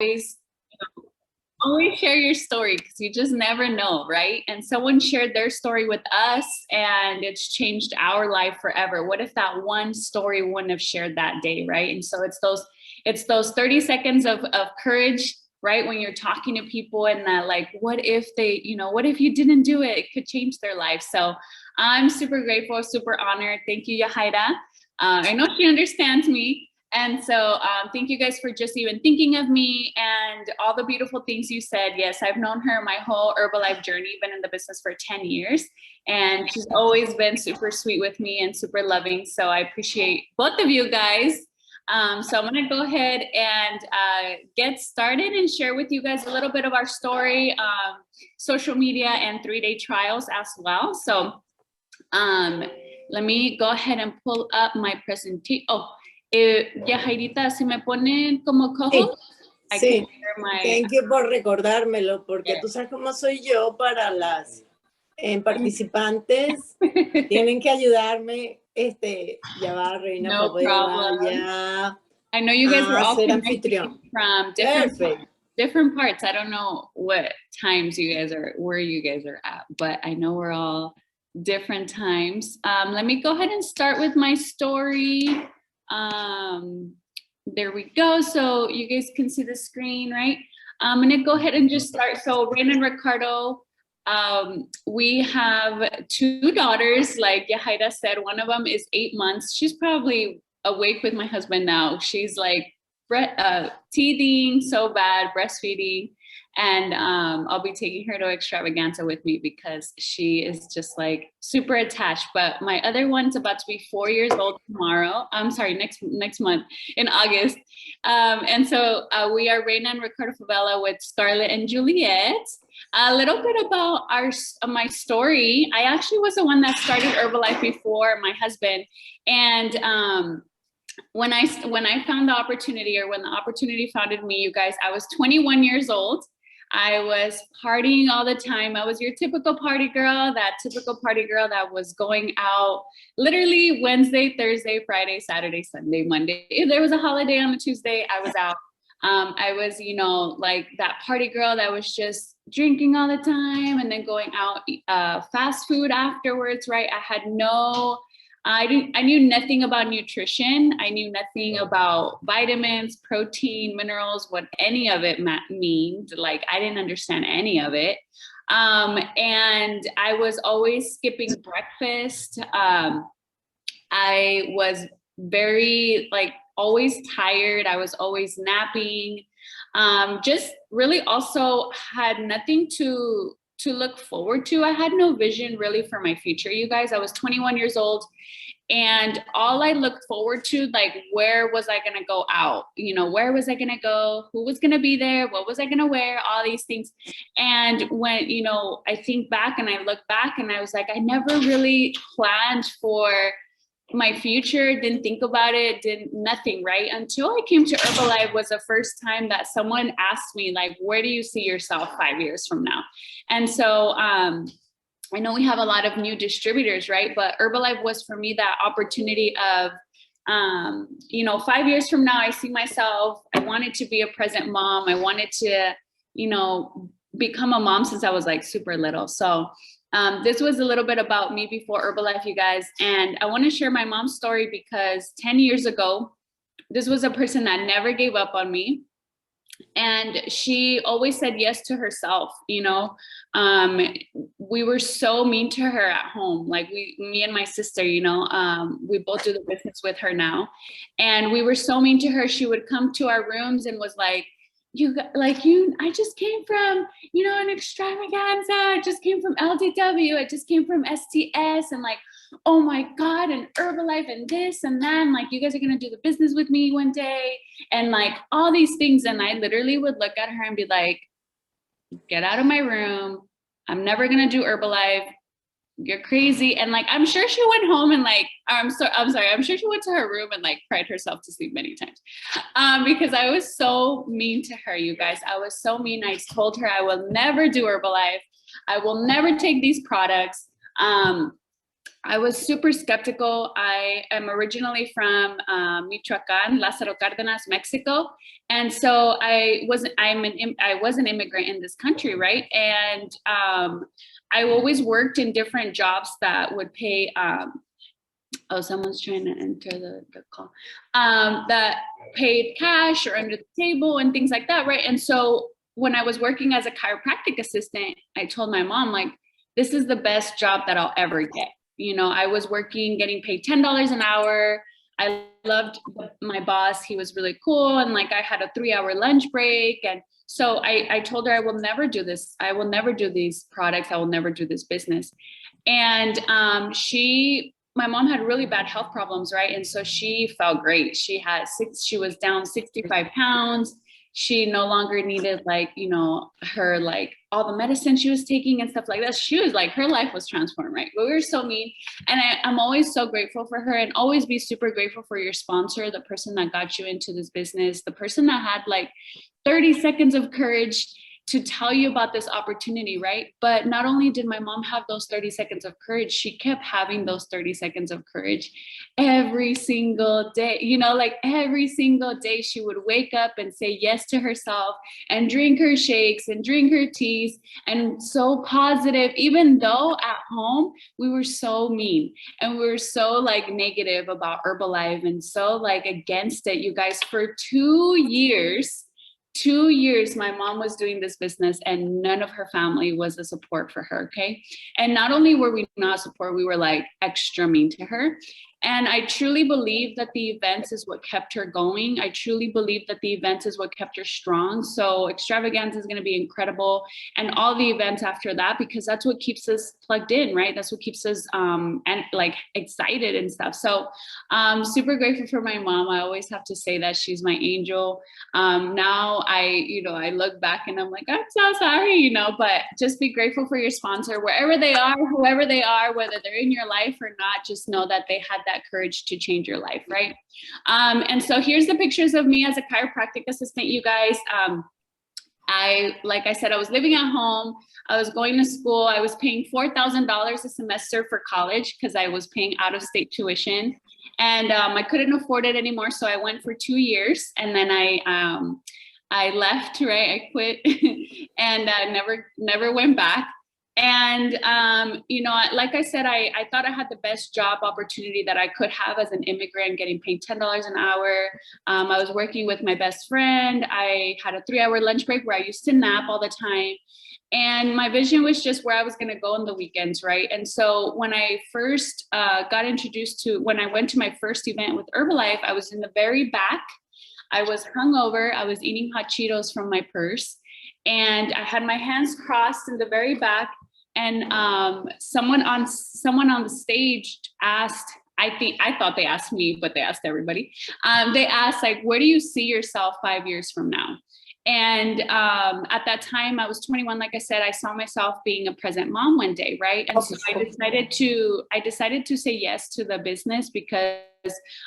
always, always share your story because you just never know, right? And someone shared their story with us and it's changed our life forever. What if that one story wouldn't have shared that day, right? And so it's those 30 seconds of courage, right? When you're talking to people and that like, what if they, what if you didn't do it? It could change their life. So I'm super grateful, super honored. Thank you, Yahaira. I know she understands me. And so thank you guys for just even thinking of me and all the beautiful things you said. Yes, I've known her my whole Herbalife journey, been in the business for 10 years. And she's always been super sweet with me and super loving. So I appreciate both of you guys. So I'm gonna go ahead and get started and share with you guys a little bit of our story, social media and 3-day trials as well. So let me go ahead and pull up my presentation. Oh, Yahairita, si me ponen como co-host. Sí, thank you por recordármelo, porque tú sabes cómo soy yo para las participantes. Tienen que ayudarme, ya va, Reina, no problem. Ya. I know you guys were all connecting from different parts. I don't know what times you guys are, where you guys are at, but I know we're all different times. Let me go ahead and start with my story. There we go. So you guys can see the screen, right? I'm gonna go ahead and just start. So Rain and Ricardo, we have 2 daughters, like Yahaira said. One of them is 8 months. She's probably awake with my husband now. She's like teething so bad, breastfeeding. And I'll be taking her to Extravaganza with me because she is just like super attached. But my other one's about to be 4 years old tomorrow. I'm sorry, next month in August. And so we are Reina and Ricardo Favela with Scarlett and Juliet. A little bit about my story. I actually was the one that started Herbalife before my husband. And when I found the opportunity, or when the opportunity founded me, you guys, I was 21 years old. I was partying all the time. I was your typical party girl, that typical party girl that was going out literally Wednesday, Thursday, Friday, Saturday, Sunday, Monday. If there was a holiday on a Tuesday, I was out. I was, like that party girl that was just drinking all the time and then going out, fast food afterwards, right? I knew nothing about nutrition. I knew nothing about vitamins, protein, minerals, what any of it means. Like, I didn't understand any of it. And I was always skipping breakfast. I was very, always tired. I was always napping. Just really also had nothing to look forward to. I had no vision really for my future, you guys. I was 21 years old. And all I looked forward to, where was I going to go out? Where was I going to go? Who was going to be there? What was I going to wear? All these things. And when, I think back and I look back and I was like, I never really planned for my future, didn't think about it, did nothing, right? Until I came to Herbalife was the first time that someone asked me, where do you see yourself 5 years from now? And so, I know we have a lot of new distributors, right? But Herbalife was for me that opportunity of, 5 years from now, I see myself, I wanted to be a present mom. I wanted to, become a mom since I was super little. So this was a little bit about me before Herbalife, you guys. And I want to share my mom's story because 10 years ago, this was a person that never gave up on me. And she always said yes to herself. We were so mean to her at home. Me and my sister, we both do the business with her now. And we were so mean to her. She would come to our rooms and was like, I just came from, an extravaganza. I just came from LDW. I just came from STS. And oh my God, and Herbalife and this and that. And you guys are going to do the business with me one day. And all these things. And I literally would look at her and be like, get out of my room. I'm never going to do Herbalife. You're crazy. And I'm sure she went home and I'm sure she went to her room and cried herself to sleep many times. Because I was so mean to her, you guys. I was so mean. I told her I will never do Herbalife. I will never take these products. I was super skeptical. I am originally from Michoacan, Lázaro Cárdenas, Mexico, and so I was an immigrant in this country, right? And I always worked in different jobs that would pay. Oh, someone's trying to enter the call. That paid cash or under the table and things like that, right? And so when I was working as a chiropractic assistant, I told my mom, like, this is the best job that I'll ever get. You know, I was working, getting paid $10 an hour. I loved my boss. He was really cool. And like, I had a 3-hour lunch break. And so I told her, I will never do this. I will never do these products. I will never do this business. And my mom had really bad health problems, right? And so she felt great. She was down 65 pounds. She no longer needed, like, you know, her, like, all the medicine she was taking and stuff like that. She was like, her life was transformed, right? But we were so mean. And I'm always so grateful for her, and always be super grateful for your sponsor, the person that got you into this business, the person that had like 30 seconds of courage to tell you about this opportunity, right? But not only did my mom have those 30 seconds of courage, she kept having those 30 seconds of courage every single day. You know, like every single day she would wake up and say yes to herself and drink her shakes and drink her teas, and so positive, even though at home we were so mean and we were so like negative about Herbalife and so like against it, you guys. For 2 years, my mom was doing this business and none of her family was a support for her, okay? And not only were we not support, we were like extra mean to her. And I truly believe that the events is what kept her going. I truly believe that the events is what kept her strong. So Extravaganza is going to be incredible, and all the events after that, because that's what keeps us plugged in, right? That's what keeps us and like excited and stuff. So super grateful for my mom. I always have to say that she's my angel. Now I look back and I'm like, I'm so sorry, but just be grateful for your sponsor, wherever they are, whoever they are, whether they're in your life or not. Just know that they had that courage to change your life, right? And so here's the pictures of me as a chiropractic assistant, you guys. Like I said, I was living at home. I was going to school. I was paying $4,000 a semester for college because I was paying out-of-state tuition, and I couldn't afford it anymore. So I went for 2 years, and then I left, right? I quit and never went back. And, like I said, I thought I had the best job opportunity that I could have as an immigrant, getting paid $10 an hour. I was working with my best friend. I had a 3-hour lunch break where I used to nap all the time. And my vision was just where I was going to go on the weekends, right? And so when I first when I went to my first event with Herbalife, I was in the very back. I was hungover. I was eating hot Cheetos from my purse. And I had my hands crossed in the very back. And someone on the stage asked, I thought they asked me, but they asked everybody. They asked, like, where do you see yourself 5 years from now? And at that time, I was 21. Like I said, I saw myself being a present mom one day, right? And so I decided to say yes to the business because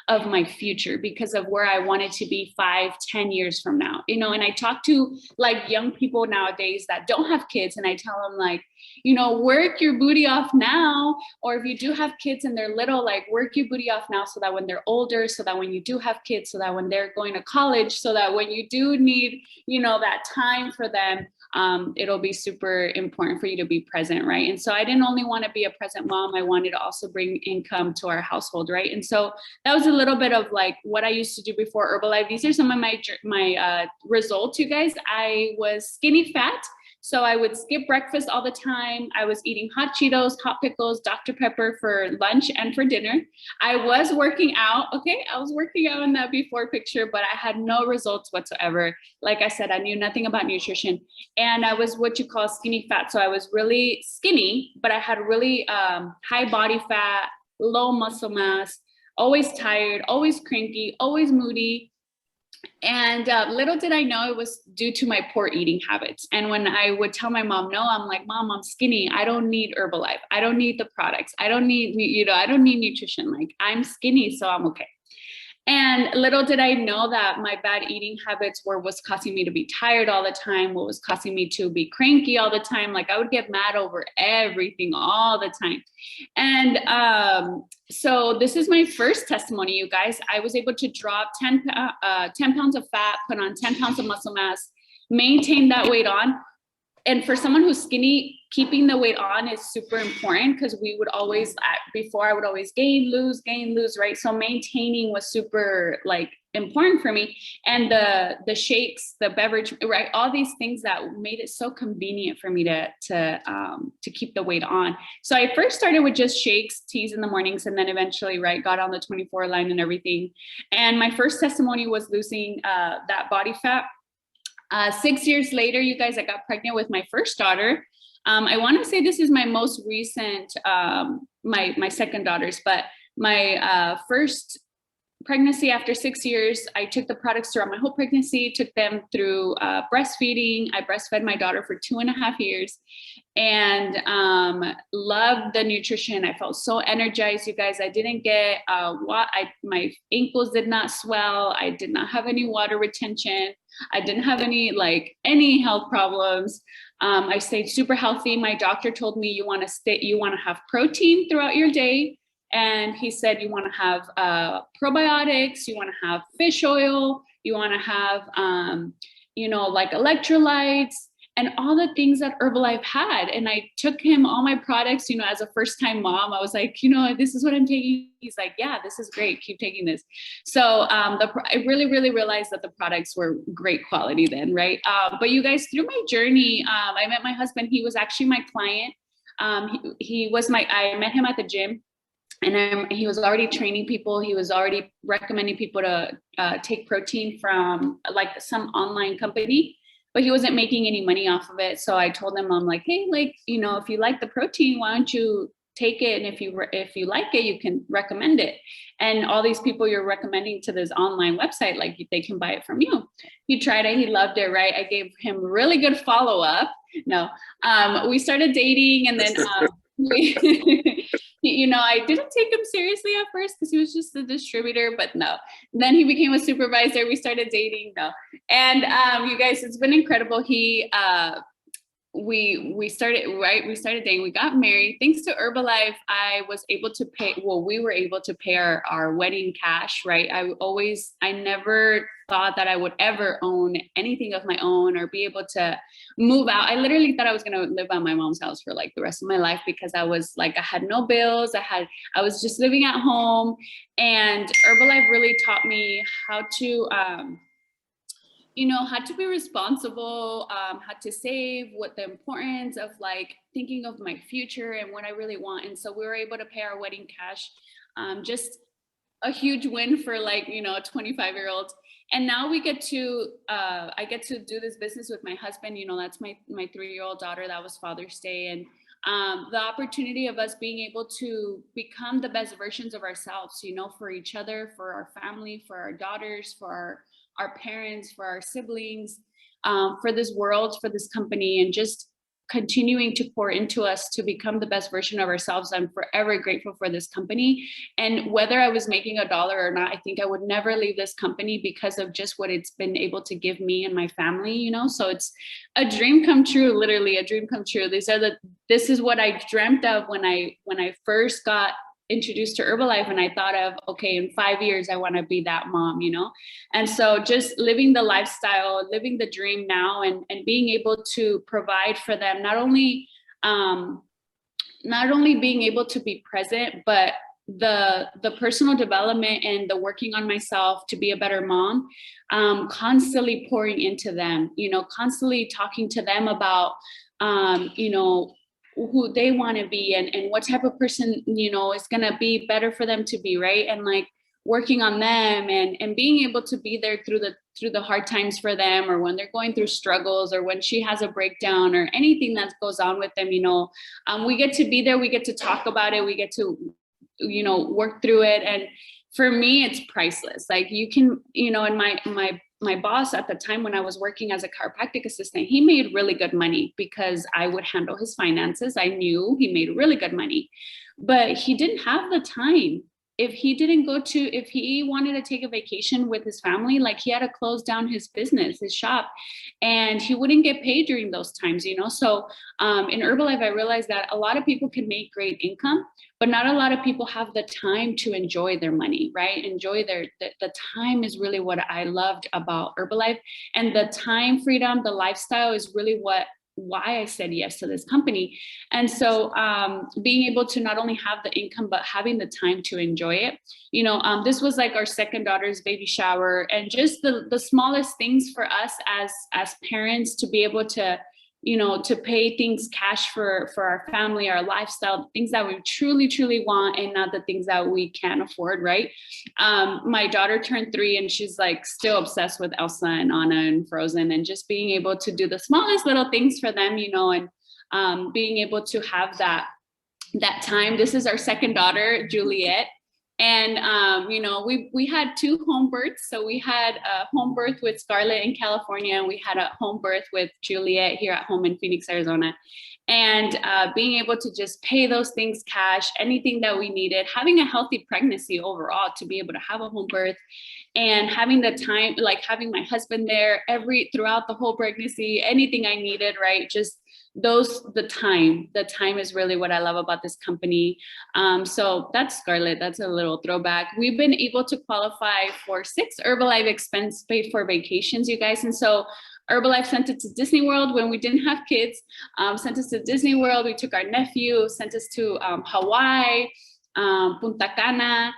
of my future, because of where I wanted to be 5-10 years from now, and I talk to like young people nowadays that don't have kids, and I tell them, like, work your booty off now, or if you do have kids and they're little, like, work your booty off now so that when they're older, so that when you do have kids, so that when they're going to college, so that when you do need, that time for them, it'll be super important for you to be present, right? And so I didn't only want to be a present mom, I wanted to also bring income to our household, right? And so that was a little bit of like what I used to do before Herbalife. These are some of my results, you guys. I was skinny fat. So I would skip breakfast all the time. I was eating hot Cheetos, hot pickles, Dr. Pepper for lunch and for dinner. I was working out. Okay, I was working out in that before picture, but I had no results whatsoever. Like I said, I knew nothing about nutrition. And I was what you call skinny fat. So I was really skinny, but I had really high body fat, low muscle mass, always tired, always cranky, always moody. And little did I know it was due to my poor eating habits. And when I would tell my mom no, I'm like, Mom, I'm skinny. I don't need Herbalife. I don't need the products. I don't need, I don't need nutrition. Like, I'm skinny, so I'm okay. And little did I know that my bad eating habits was causing me to be tired all the time, what was causing me to be cranky all the time. Like I would get mad over everything all the time. And so this is my first testimony, you guys. I was able to drop 10 pounds of fat, put on 10 pounds of muscle mass, maintain that weight on. And for someone who's skinny, keeping the weight on is super important, because we would always, before I would always gain, lose, right? So maintaining was super like important for me. And the shakes, the beverage, right? All these things that made it so convenient for me to keep the weight on. So I first started with just shakes, teas in the mornings, and then eventually, right, got on the 24 line and everything. And my first testimony was losing that body fat. 6 years later, you guys, I got pregnant with my first daughter. I want to say this is my most recent, my second daughter's, but my first pregnancy after 6 years, I took the products throughout my whole pregnancy, took them through breastfeeding. I breastfed my daughter for 2.5 years and loved the nutrition. I felt so energized, you guys. I didn't get, my ankles did not swell. I did not have any water retention. I didn't have any health problems. I stayed super healthy. My doctor told me you want to have protein throughout your day. And he said, you want to have probiotics, you want to have fish oil, you want to have, like electrolytes and all the things that Herbalife had. And I took him all my products, as a first time mom. I was like, this is what I'm taking. He's like, yeah, this is great. Keep taking this. So I really, really realized that the products were great quality then, right? But you guys, through my journey, I met my husband. He was actually my client. I met him at the gym. And he was already training people. He was already recommending people to take protein from like some online company, but he wasn't making any money off of it. So I told him, I'm like, hey, if you like the protein, why don't you take it? And if you like it, you can recommend it. And all these people you're recommending to this online website, like they can buy it from you. He tried it. He loved it. Right. I gave him really good follow-up. No, we started dating, and then I didn't take him seriously at first because he was just a distributor, but no. And then he became a supervisor. We started dating. No. And you guys, it's been incredible. We started dating, we got married. Thanks to Herbalife, we were able to pay our wedding cash, right? I never thought that I would ever own anything of my own or be able to move out. I literally thought I was going to live at my mom's house for like the rest of my life, because I was like, I had no bills. I was just living at home, and Herbalife really taught me how to, how to be responsible, how to save, what the importance of like thinking of my future and what I really want. And so we were able to pay our wedding cash, just a huge win for a 25-year-old. And now I get to do this business with my husband. That's my 3-year-old daughter. That was Father's Day. And the opportunity of us being able to become the best versions of ourselves, for each other, for our family, for our daughters, for our parents, for our siblings, for this world, for this company, and just continuing to pour into us to become the best version of ourselves. I'm forever grateful for this company. And whether I was making $1 or not, I think I would never leave this company because of just what it's been able to give me and my family, So it's a dream come true, literally a dream come true. This is what I dreamt of when I first got introduced to Herbalife, and I thought of, okay, in 5 years, I want to be that mom, And so just living the lifestyle, living the dream now, and being able to provide for them, not only being able to be present, but the personal development and the working on myself to be a better mom, constantly pouring into them, constantly talking to them about, who they want to be and what type of person, is going to be better for them to be, right? And like working on them and being able to be there through the hard times for them, or when they're going through struggles, or when she has a breakdown or anything that goes on with them, we get to be there, we get to talk about it, we get to, work through it. And for me, it's priceless. Like you can, and my boss at the time when I was working as a chiropractic assistant, he made really good money because I would handle his finances. I knew he made really good money, but he didn't have the time if he wanted to take a vacation with his family, like he had to close down his business, his shop, and he wouldn't get paid during those times, you know? So in Herbalife, I realized that a lot of people can make great income, but not a lot of people have the time to enjoy their money, right? Enjoy the time is really what I loved about Herbalife, and the time freedom, the lifestyle is really why I said yes to this company. And so being able to not only have the income, but having the time to enjoy it, you know, this was like our second daughter's baby shower, and just the smallest things for us as parents to be able to, you know, to pay things cash for our family, our lifestyle, things that we truly want, and not the things that we can't afford, right? My daughter turned 3 and she's like still obsessed with Elsa and Anna and Frozen, and just being able to do the smallest little things for them, you know, and being able to have that time. This is our second daughter, Juliet. And, you know, we had 2 home births. So we had a home birth with Scarlett in California, and we had a home birth with Juliet here at home in Phoenix, Arizona. And being able to just pay those things cash, anything that we needed, having a healthy pregnancy overall to be able to have a home birth, and having the time, like having my husband there throughout the whole pregnancy, anything I needed, right? Just the time is really what I love about this company. So that's Scarlett. That's a little throwback. We've been able to qualify for 6 Herbalife expense paid for vacations, you guys. And so Herbalife sent it to Disney World when we didn't have kids, sent us to Disney World. We took our nephew, sent us to Hawaii, Punta Cana.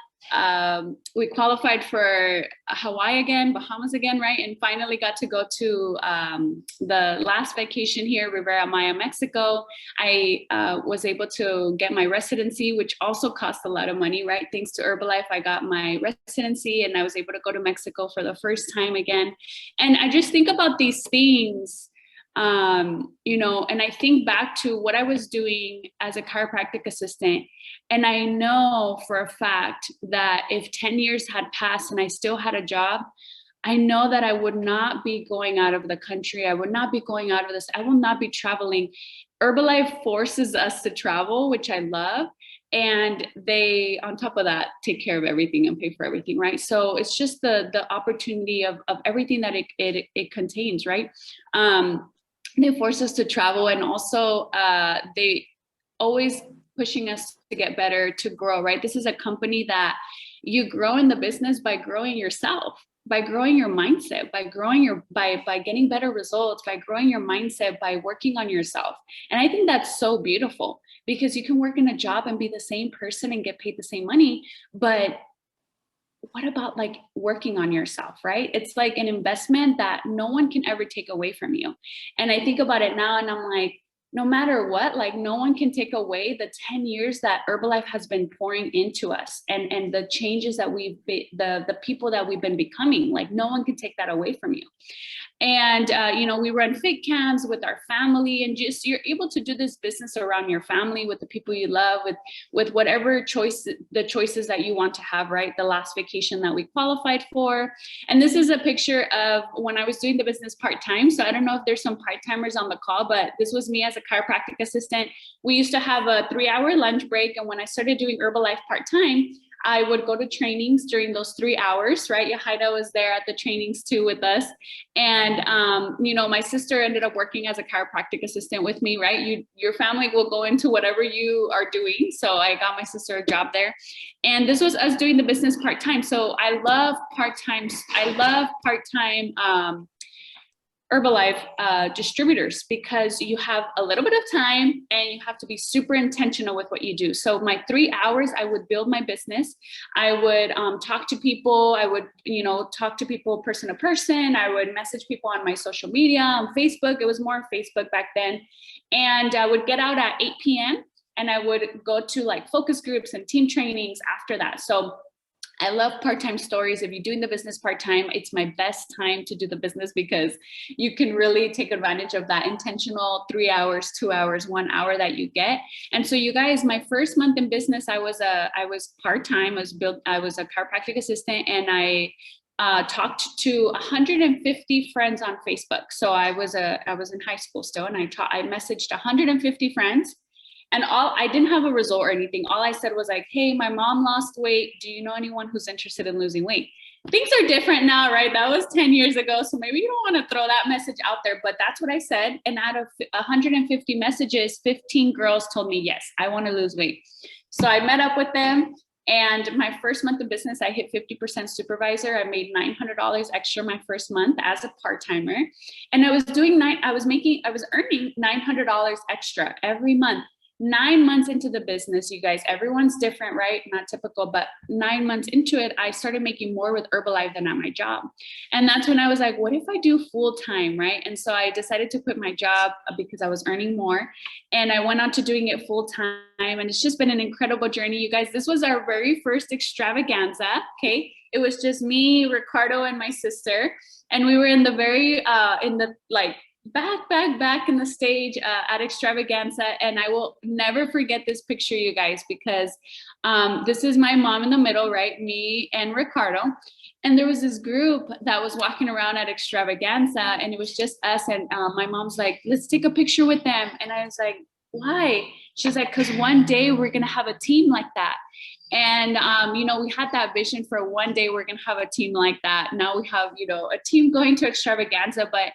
We qualified for Hawaii again, Bahamas again, right? And finally got to go to the last vacation here, Riviera Maya, Mexico. I was able to get my residency, which also cost a lot of money, right? Thanks to Herbalife, I got my residency and I was able to go to Mexico for the first time again. And I just think about these things, you know, and I think back to what I was doing as a chiropractic assistant. And I know for a fact that if 10 years had passed and I still had a job, I know that I would not be going out of the country. I would not be going out of this. I will not be traveling. Herbalife forces us to travel, which I love. And they, on top of that, take care of everything and pay for everything, right? So it's just the opportunity of everything that it contains, right? They force us to travel, and also they always pushing us to get better, to grow, right? This is a company that you grow in the business by growing yourself, by growing your mindset, by growing by getting better results, by growing your mindset, by working on yourself. And I think that's so beautiful, because you can work in a job and be the same person and get paid the same money, but what about like working on yourself, right? It's like an investment that no one can ever take away from you. And I think about it now and I'm like, no matter what, like no one can take away the 10 years that Herbalife has been pouring into us, and the changes that the people that we've been becoming. Like no one can take that away from you. And, you know, we run fit camps with our family, and just, you're able to do this business around your family, with the people you love, with whatever the choices that you want to have, right? The last vacation that we qualified for. And this is a picture of when I was doing the business part-time. So I don't know if there's some part-timers on the call, but this was me as a chiropractic assistant. We used to have a 3-hour lunch break. And when I started doing Herbalife part-time, I would go to trainings during those 3 hours, right? Yahaira was there at the trainings too with us. And, you know, my sister ended up working as a chiropractic assistant with me, right? Your family will go into whatever you are doing. So I got my sister a job there. And this was us doing the business part-time. So I love part-time. I love part-time Herbalife distributors, because you have a little bit of time and you have to be super intentional with what you do. So my 3 hours, I would build my business. I would talk to people. I would, you know, talk to people person to person. I would message people on my social media, on Facebook. It was more Facebook back then. And I would get out at 8 p.m. and I would go to like focus groups and team trainings after that. So I love part-time stories. If you're doing the business part-time, it's my best time to do the business, because you can really take advantage of that intentional 3 hours, 2 hours, 1 hour that you get. And so you guys, my first month in business, I was part-time. I was a chiropractic assistant, and I talked to 150 friends on Facebook. So I was in high school still, and I messaged 150 friends. And I didn't have a result or anything. All I said was like, hey, my mom lost weight. Do you know anyone who's interested in losing weight? Things are different now, right? That was 10 years ago. So maybe you don't want to throw that message out there, but that's what I said. And out of 150 messages, 15 girls told me, yes, I want to lose weight. So I met up with them. And my first month of business, I hit 50% supervisor. I made $900 extra my first month as a part-timer. And I was earning $900 extra every month. 9 months into the business, you guys, everyone's different, right? Not typical, but 9 months into it, I started making more with Herbalife than at my job. And that's when I was like, what if I do full time, right? And so I decided to quit my job because I was earning more. And I went on to doing it full time. And it's just been an incredible journey, you guys. This was our very first extravaganza, okay? It was just me, Ricardo, and my sister. And we were in the back in the stage at extravaganza. And I will never forget this picture, you guys, because this is my mom in the middle, right? Me and Ricardo. And there was this group that was walking around at extravaganza, and it was just us. And my mom's like, let's take a picture with them. And I was like, why? She's like, because one day we're going to have a team like that. And, we had that vision for one day we're going to have a team like that. Now we have, a team going to extravaganza, but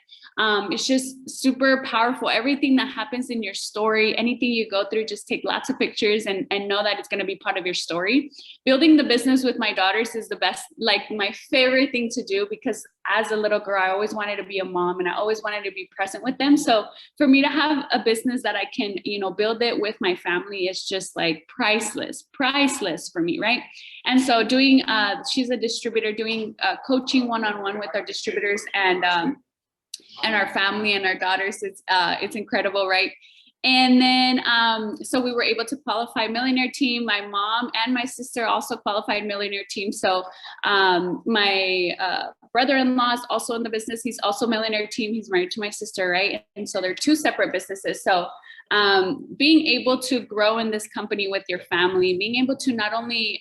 it's just super powerful. Everything that happens in your story, anything you go through, just take lots of pictures and know that it's going to be part of your story. Building the business with my daughters is the best, like my favorite thing to do, because as a little girl, I always wanted to be a mom and I always wanted to be present with them. So for me to have a business that I can, build it with my family is just like priceless for me, right? And so doing, she's a distributor, doing coaching one-on-one with our distributors and our family and our daughters, it's incredible, right? And then, so we were able to qualify Millionaire Team. My mom and my sister also qualified Millionaire Team. So my brother-in-law is also in the business. He's also Millionaire Team. He's married to my sister, right? And so they're two separate businesses. So being able to grow in this company with your family, being able to not only,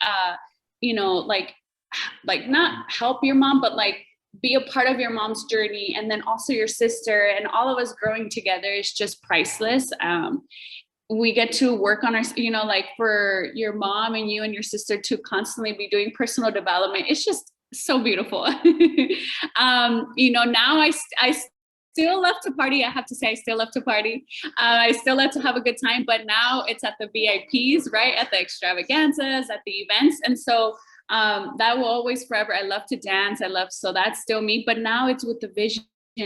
like not help your mom, but like be a part of your mom's journey, and then also your sister, and all of us growing together is just priceless. We get to work on our, like for your mom and you and your sister to constantly be doing personal development. It's just so beautiful. Now I still love to party. I have to say, I still love to party. I still love to have a good time, but now it's at the VIPs, right? At the extravaganzas, at the events. And so that will always forever. I love to dance. So that's still me, but now it's with the vision,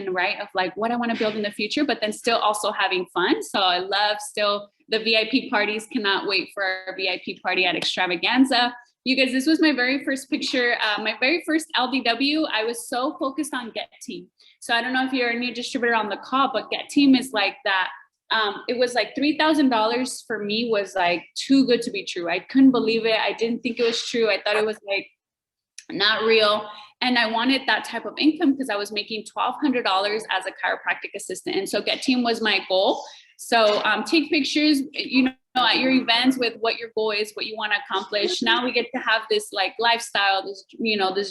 right? Of like what I want to build in the future, but then still also having fun. So I love still the VIP parties. Cannot wait for our VIP party at extravaganza. You guys, this was my very first picture, my very first LDW. I was so focused on Get Team. So I don't know if you're a new distributor on the call, but Get Team is like that. It was like $3,000 for me was like too good to be true. I couldn't believe it. I didn't think it was true. I thought it was like not real. And I wanted that type of income because I was making $1,200 as a chiropractic assistant. And so Get Team was my goal. So take pictures, at your events with what your goal is, what you want to accomplish. Now we get to have this like lifestyle, this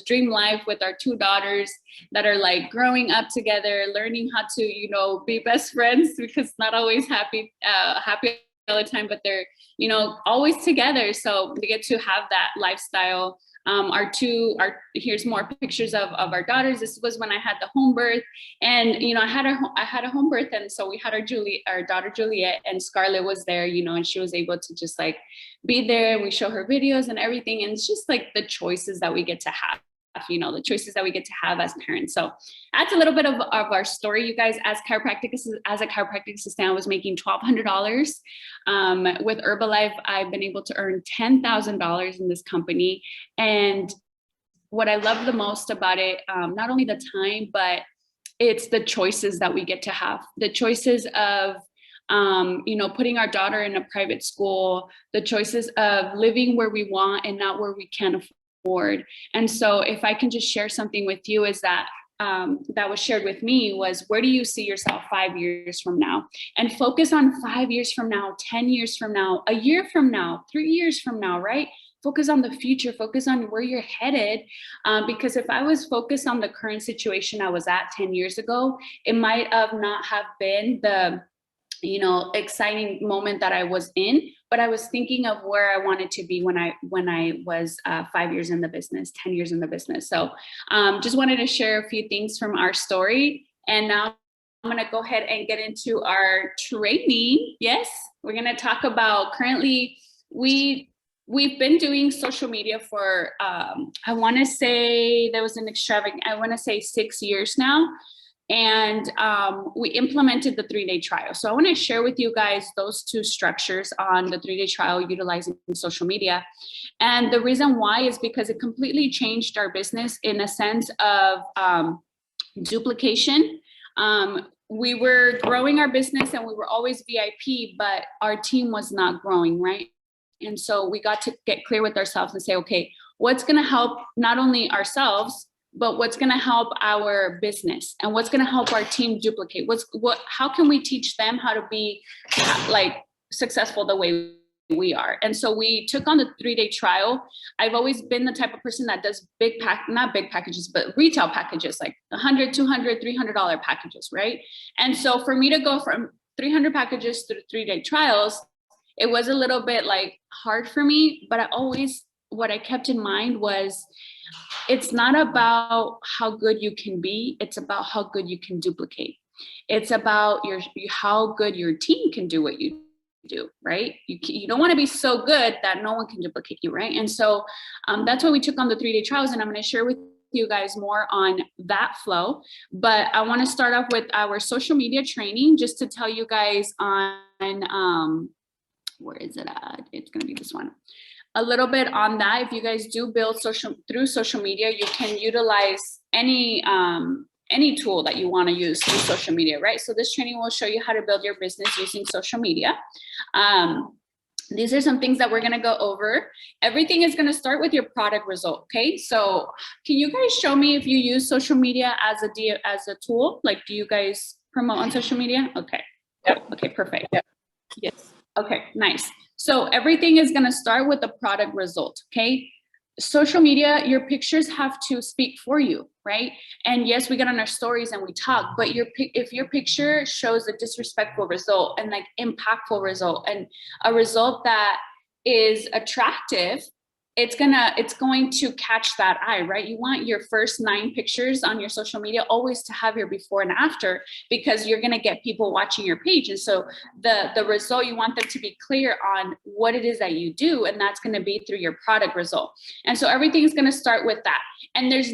dream life with our two daughters that are like growing up together, learning how to, be best friends, because not always happy all the time, but they're, always together. So we get to have that lifestyle. Here's more pictures of our daughters. This was when I had the home birth, and I had a home birth, and so we had our daughter Juliet, and Scarlett was there, and she was able to just like be there. We show her videos and everything, and it's just like the choices that we get to have. The choices that we get to have as parents. So that's a little bit of our story, you guys. As a chiropractic assistant, I was making $1,200. With Herbalife, I've been able to earn $10,000 in this company. And what I love the most about it, not only the time, but it's the choices that we get to have. The choices of putting our daughter in a private school, the choices of living where we want and not where we can afford. And so if I can just share something with you, is that that was shared with me was, where do you see yourself 5 years from now? And focus on 5 years from now, 10 years from now, a year from now, 3 years from now, right? Focus on the future, focus on where you're headed. Because if I was focused on the current situation I was at 10 years ago, it might have not have been you know, exciting moment that I was in, but I was thinking of where I wanted to be when I was 5 years in the business, 10 years in the business. So just wanted to share a few things from our story. And now I'm going to go ahead and get into our training. Yes, we're going to talk about currently we've been doing social media for I want to say there was an extravagant, I want to say 6 years now. And we implemented the 3-day trial. So I want to share with you guys those two structures on the 3-day trial utilizing social media. And the reason why is because it completely changed our business in a sense of duplication. We were growing our business and we were always VIP, but our team was not growing, right? And so we got to get clear with ourselves and say, okay, what's going to help not only ourselves, but what's going to help our business and what's going to help our team duplicate? How can we teach them how to be like successful the way we are? And so we took on the 3-day trial. I've always been the type of person that does not big packages, but retail packages, like $100, $200, $300 packages, right? And so for me to go from 300 packages to 3-day trials, it was a little bit like hard for me, but what I kept in mind was, it's not about how good you can be, it's about how good you can duplicate. It's about how good your team can do what you do, right? You don't want to be so good that no one can duplicate you, right? And so that's why we took on the 3-day trials, and I'm going to share with you guys more on that flow. But I want to start off with our social media training, just to tell you guys on where is it at? It's going to be this one. A little bit on that. If you guys do build through social media, you can utilize any tool that you want to use through social media, right? So this training will show you how to build your business using social media. These are some things that we're going to go over. Everything is going to start with your product result. Okay. So can you guys show me if you use social media as a tool? Like, do you guys promote on social media? Okay. Yep. Okay, perfect. Yep. Yes. Okay, nice. So everything is going to start with the product result, okay? Social media, your pictures have to speak for you, right? And yes, we get on our stories and we talk, but if your picture shows a disrespectful result and like impactful result and a result that is attractive, it's going to catch that eye, right? You want your first 9 pictures on your social media always to have your before and after, because you're going to get people watching your page. And so the result, you want them to be clear on what it is that you do, and that's going to be through your product result. And so everything is going to start with that. And there's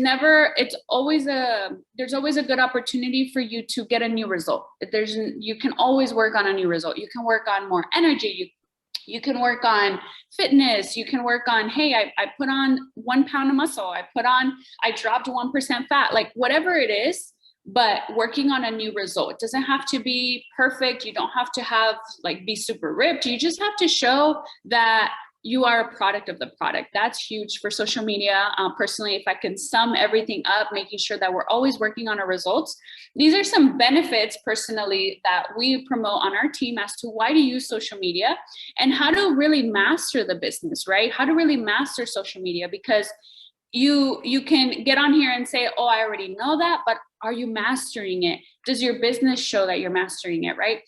always a good opportunity for you to get a new result. You can always work on a new result. You can work on more energy. You can work on fitness. You can work on, hey, I put on 1 pound of muscle. I dropped 1% fat, like whatever it is, but working on a new result. It doesn't have to be perfect. You don't have to be super ripped. You just have to show that you are a product of the product. That's huge for social media. Personally, if I can sum everything up, making sure that we're always working on our results. These are some benefits personally that we promote on our team as to why to use social media and how to really master the business, right? How to really master social media, because you can get on here and say, oh, I already know that, but are you mastering it? Does your business show that you're mastering it, right?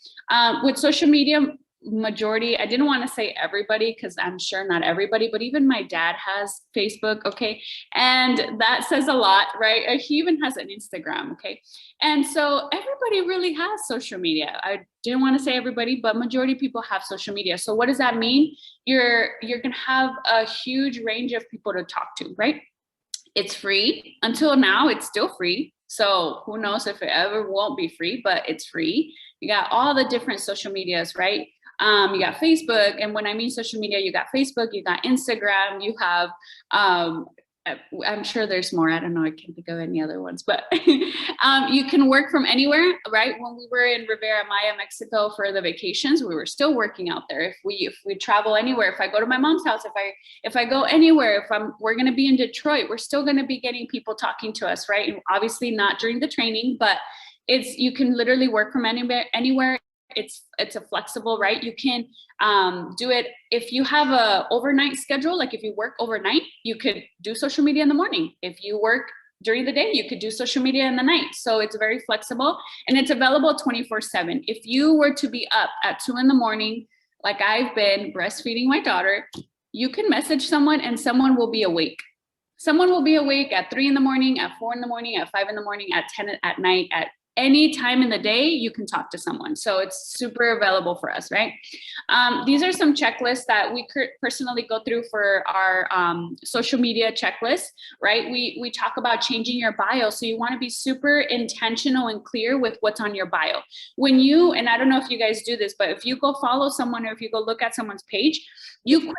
With social media, majority, I didn't want to say everybody because I'm sure not everybody, but even my dad has Facebook, okay? And that says a lot, right? He even has an Instagram, okay? And so everybody really has social media. I didn't want to say everybody, but majority of people have social media. So what does that mean? You're going to have a huge range of people to talk to, right? It's free. Until now, it's still free. So who knows if it ever won't be free, but it's free. You got all the different social medias, right? You got Facebook. And when I mean social media, you got Facebook, you got Instagram, you have, I'm sure there's more. I don't know. I can't think of any other ones, but you can work from anywhere, right? When we were in Riviera Maya, Mexico for the vacations, we were still working out there. If we travel anywhere, if I go to my mom's house, if I go anywhere, we're going to be in Detroit, we're still going to be getting people talking to us, right? And obviously not during the training, but you can literally work from anywhere. It's a flexible, right? You can do it if you have a overnight schedule. Like if you work overnight, you could do social media in the morning. If you work during the day, you could do social media in the night. So it's very flexible and it's available 24/7. If you were to be up at 2 in the morning, like I've been breastfeeding my daughter, you can message someone and someone will be awake. Someone will be awake at 3 in the morning, at 4 in the morning, at 5 in the morning, at 10 at night, at any time in the day, you can talk to someone. So it's super available for us, right? These are some checklists that we personally go through for our social media checklist, right? We talk about changing your bio. So you want to be super intentional and clear with what's on your bio. When you, and I don't know if you guys do this, but if you go follow someone or if you go look at someone's page, you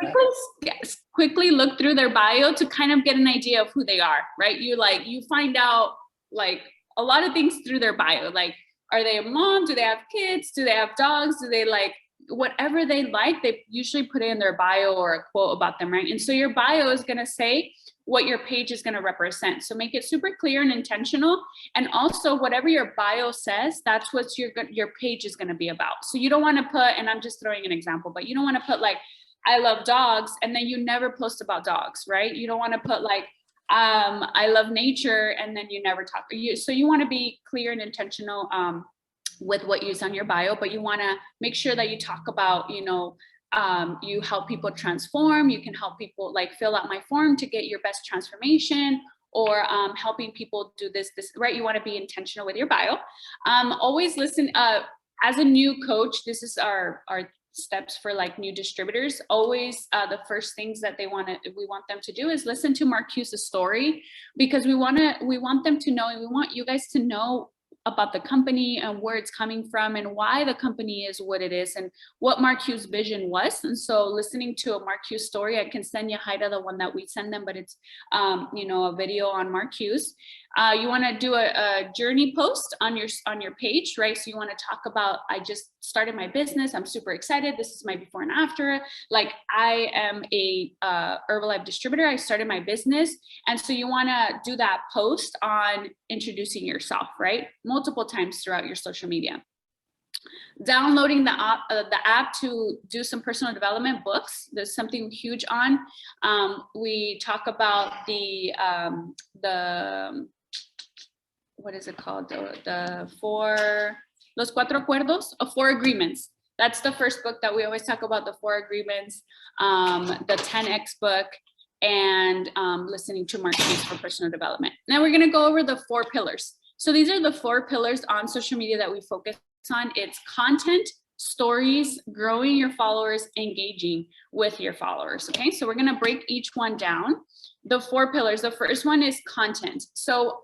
quickly look through their bio to kind of get an idea of who they are, right? You find out like a lot of things through their bio. Like, are they a mom? Do they have kids? Do they have dogs? Do they like whatever they like? They usually put it in their bio or a quote about them, right? And so your bio is going to say what your page is going to represent. So make it super clear and intentional. And also whatever your bio says, that's what your page is going to be about. So you don't want to put, and I'm just throwing an example, but you don't want to put like, I love dogs, and then you never post about dogs, right? You don't want to put like, I love nature, and then you never talk. So you want to be clear and intentional with what you use on your bio, but you want to make sure that you talk about, you help people transform. You can help people like fill out my form to get your best transformation, or helping people do this, right? You want to be intentional with your bio. Always listen. As a new coach, this is our steps for like new distributors. Always the first things that we want them to do is listen to Marcuse's story, because we want them to know, and we want you guys to know about the company and where it's coming from and why the company is what it is and what Marcuse's vision was. And so listening to a Marcuse story, I can send you Haida the one that we send them, but it's a video on Marcuse. You want to do a journey post on your page, right? So you want to talk about, I just started my business, I'm super excited, this is my before and after. Like, I am a Herbalife distributor, I started my business. And so you want to do that post on introducing yourself, right? Multiple times throughout your social media. Downloading the app to do some personal development books. There's something huge on. We talk about the what is it called? Los Cuatro Acuerdos, 4 Agreements. That's the first book that we always talk about, the 4 Agreements, the 10X book, and listening to Marcuse for personal development. Now we're gonna go over the 4 pillars. So these are the 4 pillars on social media that we focus on. It's content, stories, growing your followers, engaging with your followers. Okay, so we're gonna break each one down. The 4 pillars, the first one is content. So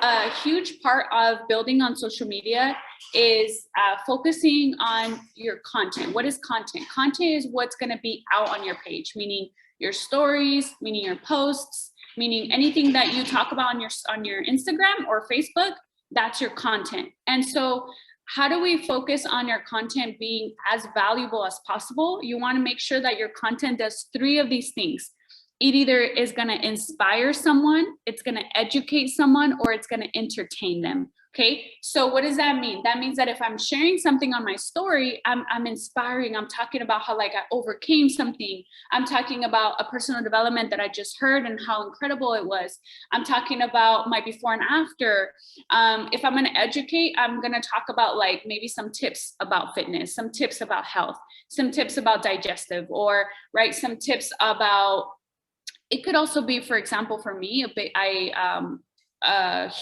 a huge part of building on social media is focusing on your content. What is content? Content is what's going to be out on your page, meaning your stories, meaning your posts, meaning anything that you talk about on your Instagram or Facebook. That's your content. And so how do we focus on your content being as valuable as possible? You want to make sure that your content does 3 of these things. It either is going to inspire someone, it's going to educate someone, or it's going to entertain them. Okay, so what does that mean? That means that if I'm sharing something on my story, I'm inspiring. I'm talking about how like I overcame something. I'm talking about a personal development that I just heard and how incredible it was. I'm talking about my before and after. If I'm going to educate, I'm going to talk about like maybe some tips about fitness, some tips about health, some tips about digestive, or right, some tips about. It could also be, for example, for me,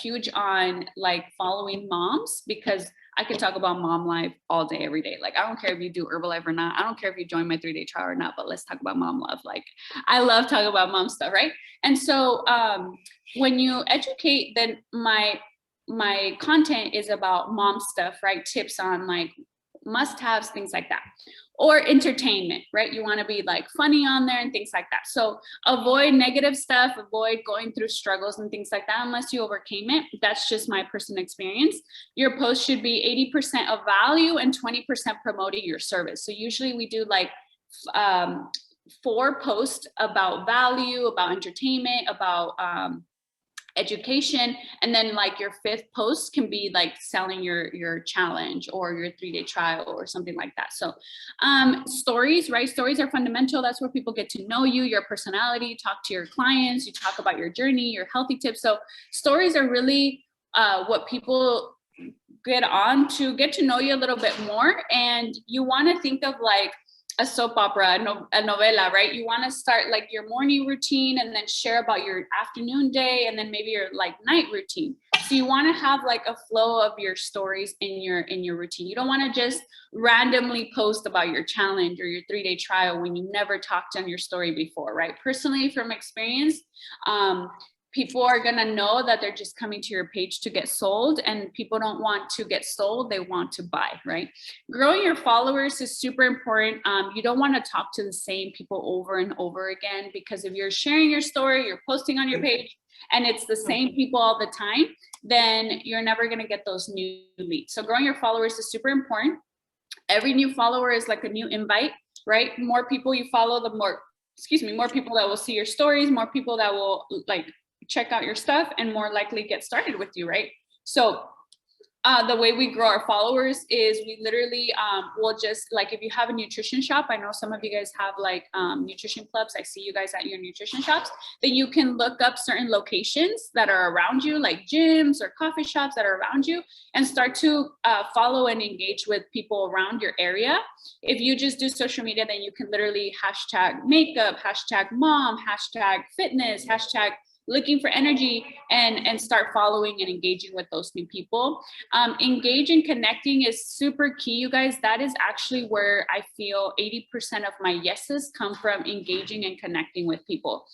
huge on like following moms, because I can talk about mom life all day, every day. Like, I don't care if you do Herbalife or not. I don't care if you join my 3-day trial or not, but let's talk about mom love. Like, I love talking about mom stuff, right? And so when you educate, then my content is about mom stuff, right? Tips on like must-haves, things like that. Or entertainment, right? You want to be like funny on there and things like that. So avoid negative stuff, avoid going through struggles and things like that unless you overcame it. That's just my personal experience. Your post should be 80% of value and 20% promoting your service. So usually we do like 4 posts about value, about entertainment, about education, and then like your 5th post can be like selling your challenge or your 3-day trial or something like that. So stories, right? Stories are fundamental. That's where people get to know you, your personality, talk to your clients, you talk about your journey, your healthy tips. So stories are really what people get on to get to know you a little bit more. And you want to think of like a soap opera, a novela, right? You want to start like your morning routine and then share about your afternoon day and then maybe your like night routine. So you want to have like a flow of your stories in your routine. You don't want to just randomly post about your challenge or your 3-day trial when you never talked on your story before, right? Personally, from experience, people are going to know that they're just coming to your page to get sold, and people don't want to get sold, they want to buy, right? Growing your followers is super important. You don't want to talk to the same people over and over again, because if you're sharing your story, you're posting on your page, and it's the same people all the time, then you're never going to get those new leads. So growing your followers is super important. Every new follower is like a new invite, right? More people you follow, the more people that will see your stories, more people that will like check out your stuff, and more likely get started with you, right? So the way we grow our followers is we literally will just like, if you have a nutrition shop, I know some of you guys have like nutrition clubs, I see you guys at your nutrition shops, then you can look up certain locations that are around you, like gyms or coffee shops that are around you, and start to follow and engage with people around your area. If you just do social media, then you can literally hashtag makeup, hashtag mom, hashtag fitness, hashtag looking for energy, and start following and engaging with those new people. Engage and connecting is super key, you guys. That is actually where I feel 80% of my yeses come from, engaging and connecting with people.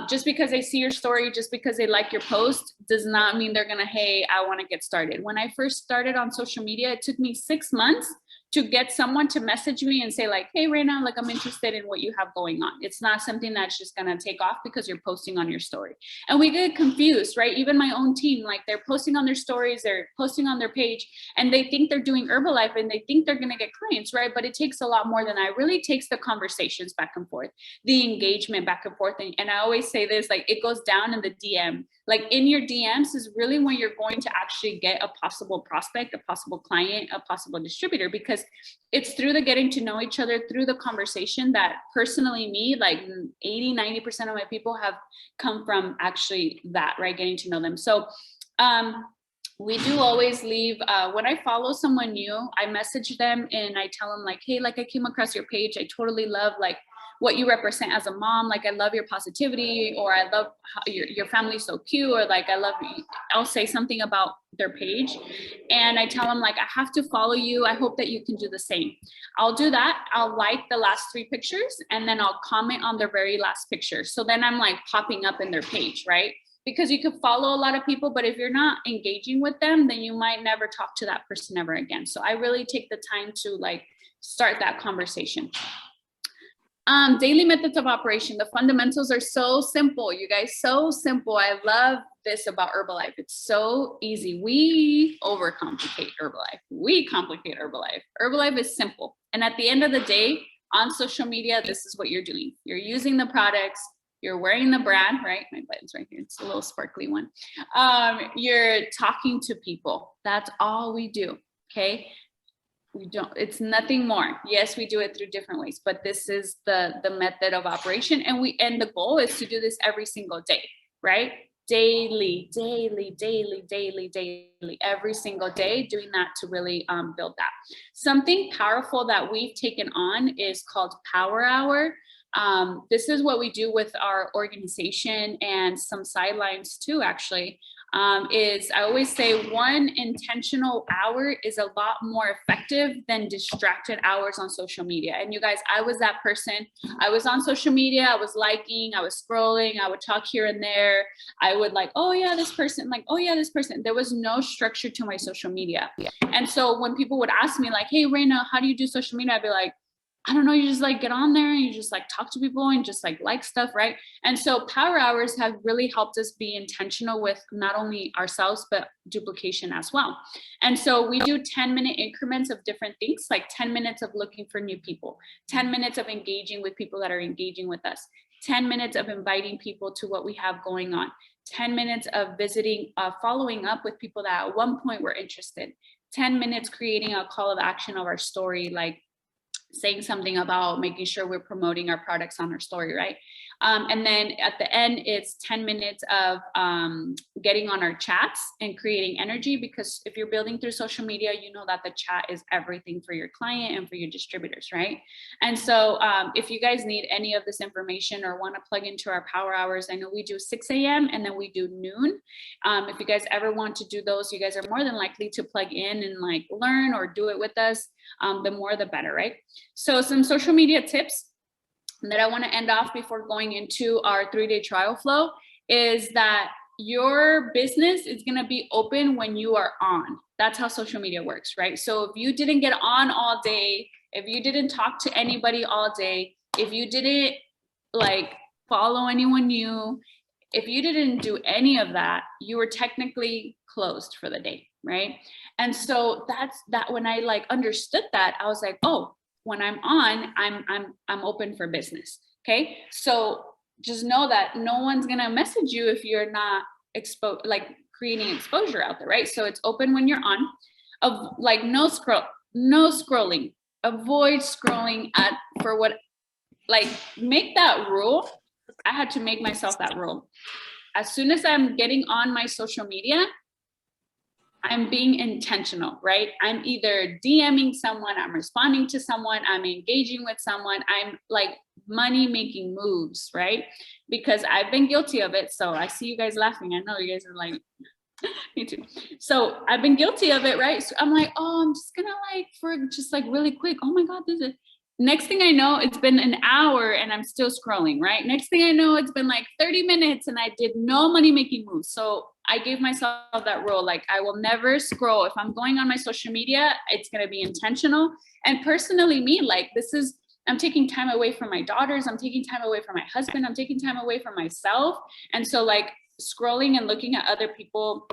Just because they see your story, just because they like your post, does not mean they're gonna, hey, I wanna get started. When I first started on social media, it took me 6 months to get someone to message me and say like, hey, Reina, like I'm interested in what you have going on. It's not something that's just gonna take off because you're posting on your story. And we get confused, right? Even my own team, like they're posting on their stories, they're posting on their page, and they think they're doing Herbalife and they think they're gonna get clients, right? But it takes a lot more than that. It really takes the conversations back and forth, the engagement back and forth. And I always say this, like it goes down in the DM. Like in your DMs is really when you're going to actually get a possible prospect, a possible client, a possible distributor, because it's through the getting to know each other, through the conversation, that personally me, like 80-90% of my people have come from actually that, right? Getting to know them. So we do always leave, when I follow someone new, I message them and I tell them like, hey, like I came across your page. I totally love like what you represent as a mom. Like I love your positivity, or I love how your family's so cute, or like I love, I'll say something about their page and I tell them like, I have to follow you. I hope that you can do the same. I'll do that. I'll like the last 3 pictures and then I'll comment on their very last picture. So then I'm like popping up in their page, right? Because you could follow a lot of people, but if you're not engaging with them, then you might never talk to that person ever again. So I really take the time to like start that conversation. Daily methods of operation. The fundamentals are so simple, you guys, so simple. I love this about Herbalife. It's so easy. We overcomplicate Herbalife. We complicate Herbalife. Herbalife is simple. And at the end of the day, on social media, this is what you're doing. You're using the products, you're wearing the brand, right? My button's right here. It's a little sparkly one. You're talking to people. That's all we do, okay? We don't, it's nothing more. Yes, we do it through different ways, but this is the method of operation. And the goal is to do this every single day, right? Daily, every single day, doing that to really build that. Something powerful that we've taken on is called Power Hour. This is what we do with our organization and some sidelines too, actually. Is I always say 1 intentional hour is a lot more effective than distracted hours on social media. And you guys, I was that person. I was on social media, I was liking, I was scrolling, I would talk here and there. I would like, oh yeah, this person, like, oh yeah, this person. There was no structure to my social media. And so when people would ask me like, hey, Reina, how do you do social media? I'd be like, I don't know, you just like get on there and you just like talk to people and just like stuff, right? And so Power Hours have really helped us be intentional with not only ourselves, but duplication as well. And so we do 10-minute increments of different things, like 10 minutes of looking for new people, 10 minutes of engaging with people that are engaging with us, 10 minutes of inviting people to what we have going on, 10 minutes of visiting, following up with people that at one point were interested, 10 minutes creating a call of action of our story, like saying something about making sure we're promoting our products on our story, right? And then at the end, it's 10 minutes of getting on our chats and creating energy, because if you're building through social media, you know that the chat is everything for your client and for your distributors, right? And so if you guys need any of this information or want to plug into our power hours, I know we do 6 a.m. and then we do noon. If you guys ever want to do those, you guys are more than likely to plug in and like learn or do it with us. The more, the better, right? So some social media tips that I want to end off before going into our 3-day trial flow is that your business is going to be open when you are on. That's how social media works, right? So if you didn't get on all day, if you didn't talk to anybody all day, if you didn't like follow anyone new, if you didn't do any of that, you were technically closed for the day, right? And so that's that. When I like understood that, I was like, oh, when I'm on, I'm open for business. Okay. So just know that no one's going to message you if you're not like creating exposure out there. Right. So it's open when you're on. Of like no scrolling, avoid scrolling for what, like make that rule. I had to make myself that rule. As soon as I'm getting on my social media, I'm being intentional, right? I'm either DMing someone, I'm responding to someone, I'm engaging with someone, I'm like money making moves, right? Because I've been guilty of it. So I see you guys laughing. I know you guys are like, me too. So I've been guilty of it, right? So I'm like, oh, I'm just gonna like, for just like really quick, oh my God, this is, next thing I know, it's been an hour and I'm still scrolling, right? Next thing I know, it's been like 30 minutes and I did no money making moves. So I gave myself that rule, like I will never scroll. If I'm going on my social media, it's going to be intentional. And personally me, like I'm taking time away from my daughters. I'm taking time away from my husband. I'm taking time away from myself. And so like scrolling and looking at other people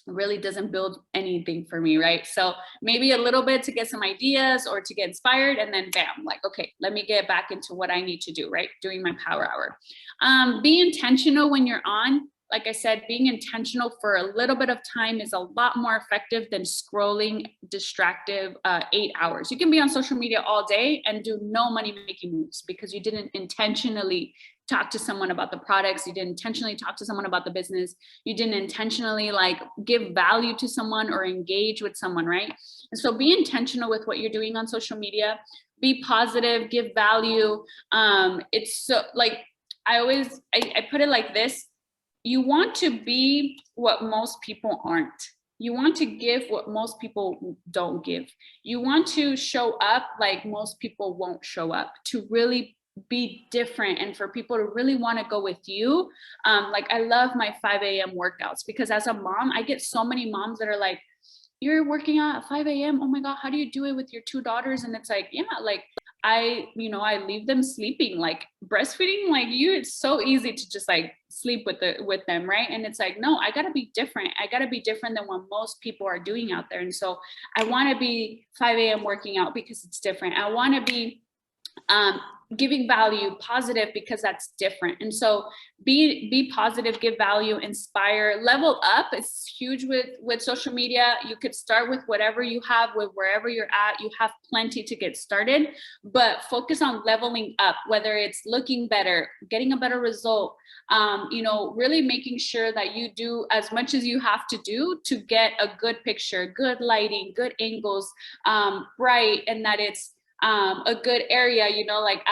really doesn't build anything for me, right? So maybe a little bit to get some ideas or to get inspired, and then bam, like, okay, let me get back into what I need to do, right? Doing my power hour. Be intentional when you're on. Like I said, being intentional for a little bit of time is a lot more effective than scrolling distractive 8 hours. You can be on social media all day and do no money making moves because you didn't intentionally talk to someone about the products. You didn't intentionally talk to someone about the business. You didn't intentionally like give value to someone or engage with someone, right? And so be intentional with what you're doing on social media. Be positive, give value. It's so like, I put it like this. You want to be what most people aren't. You want to give what most people don't give. You want to show up like most people won't show up, to really be different and for people to really want to go with you. Like I love my 5 a.m. workouts because as a mom, I get so many moms that are like, you're working out at 5 a.m. Oh my God, how do you do it with your 2 daughters? And it's like, yeah, like I leave them sleeping, like breastfeeding, like it's so easy to just like sleep with them, right? And it's like, no, I gotta be different. I gotta be different than what most people are doing out there. And so I wanna be 5 a.m. working out because it's different. I wanna be giving value, positive, because that's different. And so be positive, give value, inspire, level up. It's huge with social media. You could start with whatever you have, with wherever you're at. You have plenty to get started, but focus on leveling up, whether it's looking better, getting a better result, really making sure that you do as much as you have to do to get a good picture, good lighting, good angles, bright, and that it's a good area, like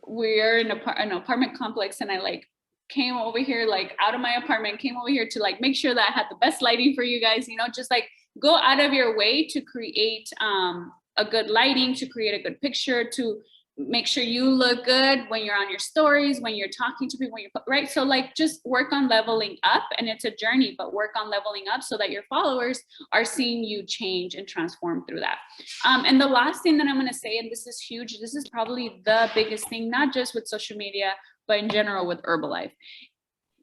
we're in an apartment complex, and I like came over here, like out of my apartment, came over here to like make sure that I had the best lighting for you guys, just like go out of your way to create a good lighting, to create a good picture, to make sure you look good when you're on your stories, when you're talking to people, right? So like just work on leveling up, and it's a journey, but work on leveling up so that your followers are seeing you change and transform through that. And the last thing that I'm going to say, and this is huge, this is probably the biggest thing, not just with social media, but in general with Herbalife.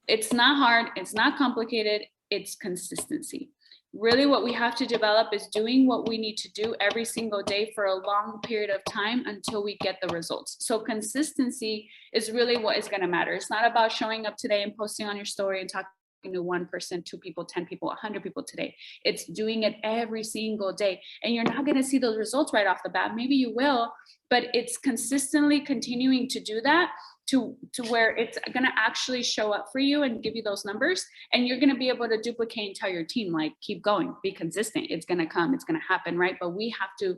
It's not hard. It's not complicated. It's consistency. really what we have to develop is doing what we need to do every single day for a long period of time until we get the results. So consistency is really what is going to matter. It's not about showing up today and posting on your story and talking to one person, 2 people, 10 people, 100 people today. It's doing it every single day. And you're not going to see those results right off the bat. Maybe you will, but it's consistently continuing to do that to where it's going to actually show up for you and give you those numbers. And you're going to be able to duplicate and tell your team, like, keep going, be consistent. It's going to come, it's going to happen, right? But we have to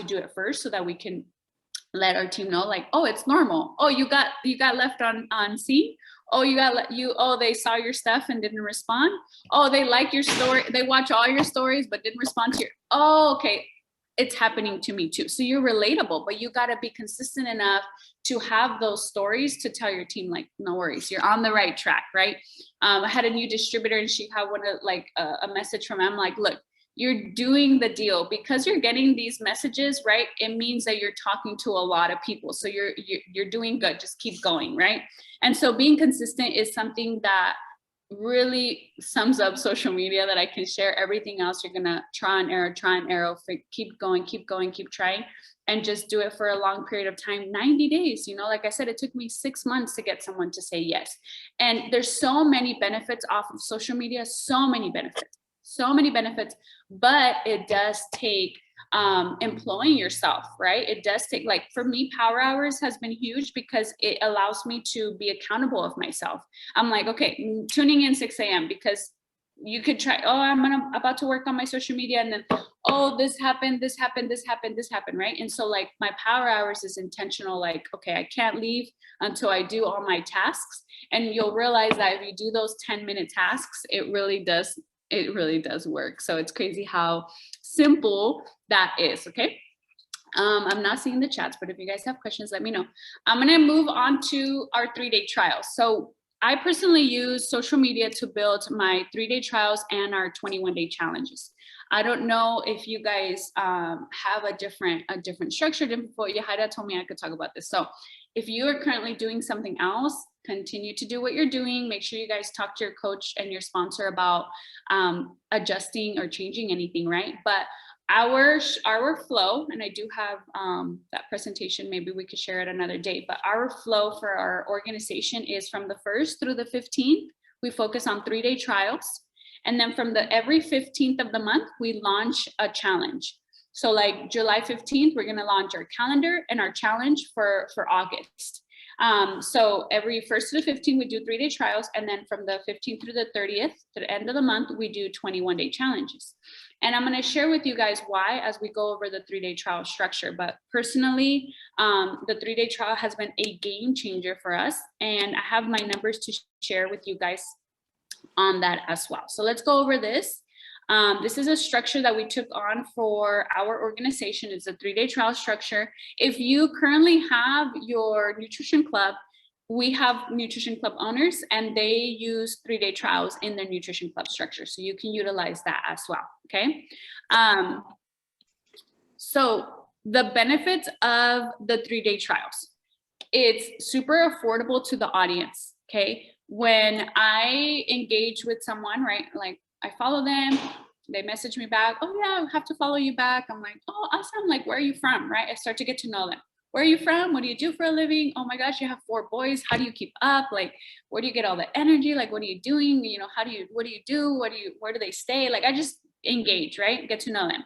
do it first so that we can let our team know, like, oh, it's normal. Oh, you got left on scene. Oh, they saw your stuff and didn't respond. Oh, they like your story. They watch all your stories, but didn't respond to your, oh, okay. It's happening to me too. So you're relatable, but you got to be consistent enough to have those stories to tell your team, like, no worries, you're on the right track, right? I had a new distributor and she had a message from them, like, look, you're doing the deal because you're getting these messages, right? It means that you're talking to a lot of people. So you're doing good. Just keep going, right? And so being consistent is something that really sums up social media that I can share. Everything else, you're gonna try and error, keep going, keep trying, and just do it for a long period of time. 90 days, like I said, it took me 6 months to get someone to say yes. And there's so many benefits off of social media, so many benefits, but it does take employing yourself, right? It does take, like, for me, Power Hours has been huge because it allows me to be accountable of myself. I'm like, okay, tuning in 6 a.m. because you could try, oh, I'm about to work on my social media, and then, oh, this happened, right? And so, like, my Power Hours is intentional, like, okay, I can't leave until I do all my tasks. And you'll realize that if you do those 10-minute tasks, it really does work. So it's crazy how simple that is. Okay. I'm not seeing the chats, but if you guys have questions, let me know. I'm going to move on to our 3-day trials. So I personally use social media to build my 3-day trials and our 21-day challenges. I don't know if you guys have a different structure. Yahaira told me I could talk about this. So if you are currently doing something else, continue to do what you're doing. Make sure you guys talk to your coach and your sponsor about adjusting or changing anything, right? But our flow, and I do have that presentation, maybe we could share it another day, but our flow for our organization is from the 1st through the 15th, we focus on 3-day trials. And then from every 15th of the month, we launch a challenge. So like July 15th, we're gonna launch our calendar and our challenge for August. So every 1st to the 15th, we do 3-day trials. And then from the 15th through the 30th, to the end of the month, we do 21-day challenges. And I'm gonna share with you guys why as we go over the 3-day trial structure. But personally, the 3-day trial has been a game changer for us. And I have my numbers to share with you guys on that as well. So let's go over this. This is a structure that we took on for our organization. It's a 3-day trial structure. If you currently have your nutrition club, we have nutrition club owners and they use 3-day trials in their nutrition club structure. So you can utilize that as well, okay? So the benefits of the 3-day trials, it's super affordable to the audience, okay? When I engage with someone, right, like I follow them, they message me back, oh yeah, I have to follow you back. I'm like, oh, awesome, like, where are you from, right? I start to get to know them. Where are you from? What do you do for a living? Oh my gosh, you have 4 boys. How do you keep up? Like, where do you get all the energy? Like, what are you doing? You know, what do you do? Where do they stay? Like, I just engage, right? Get to know them.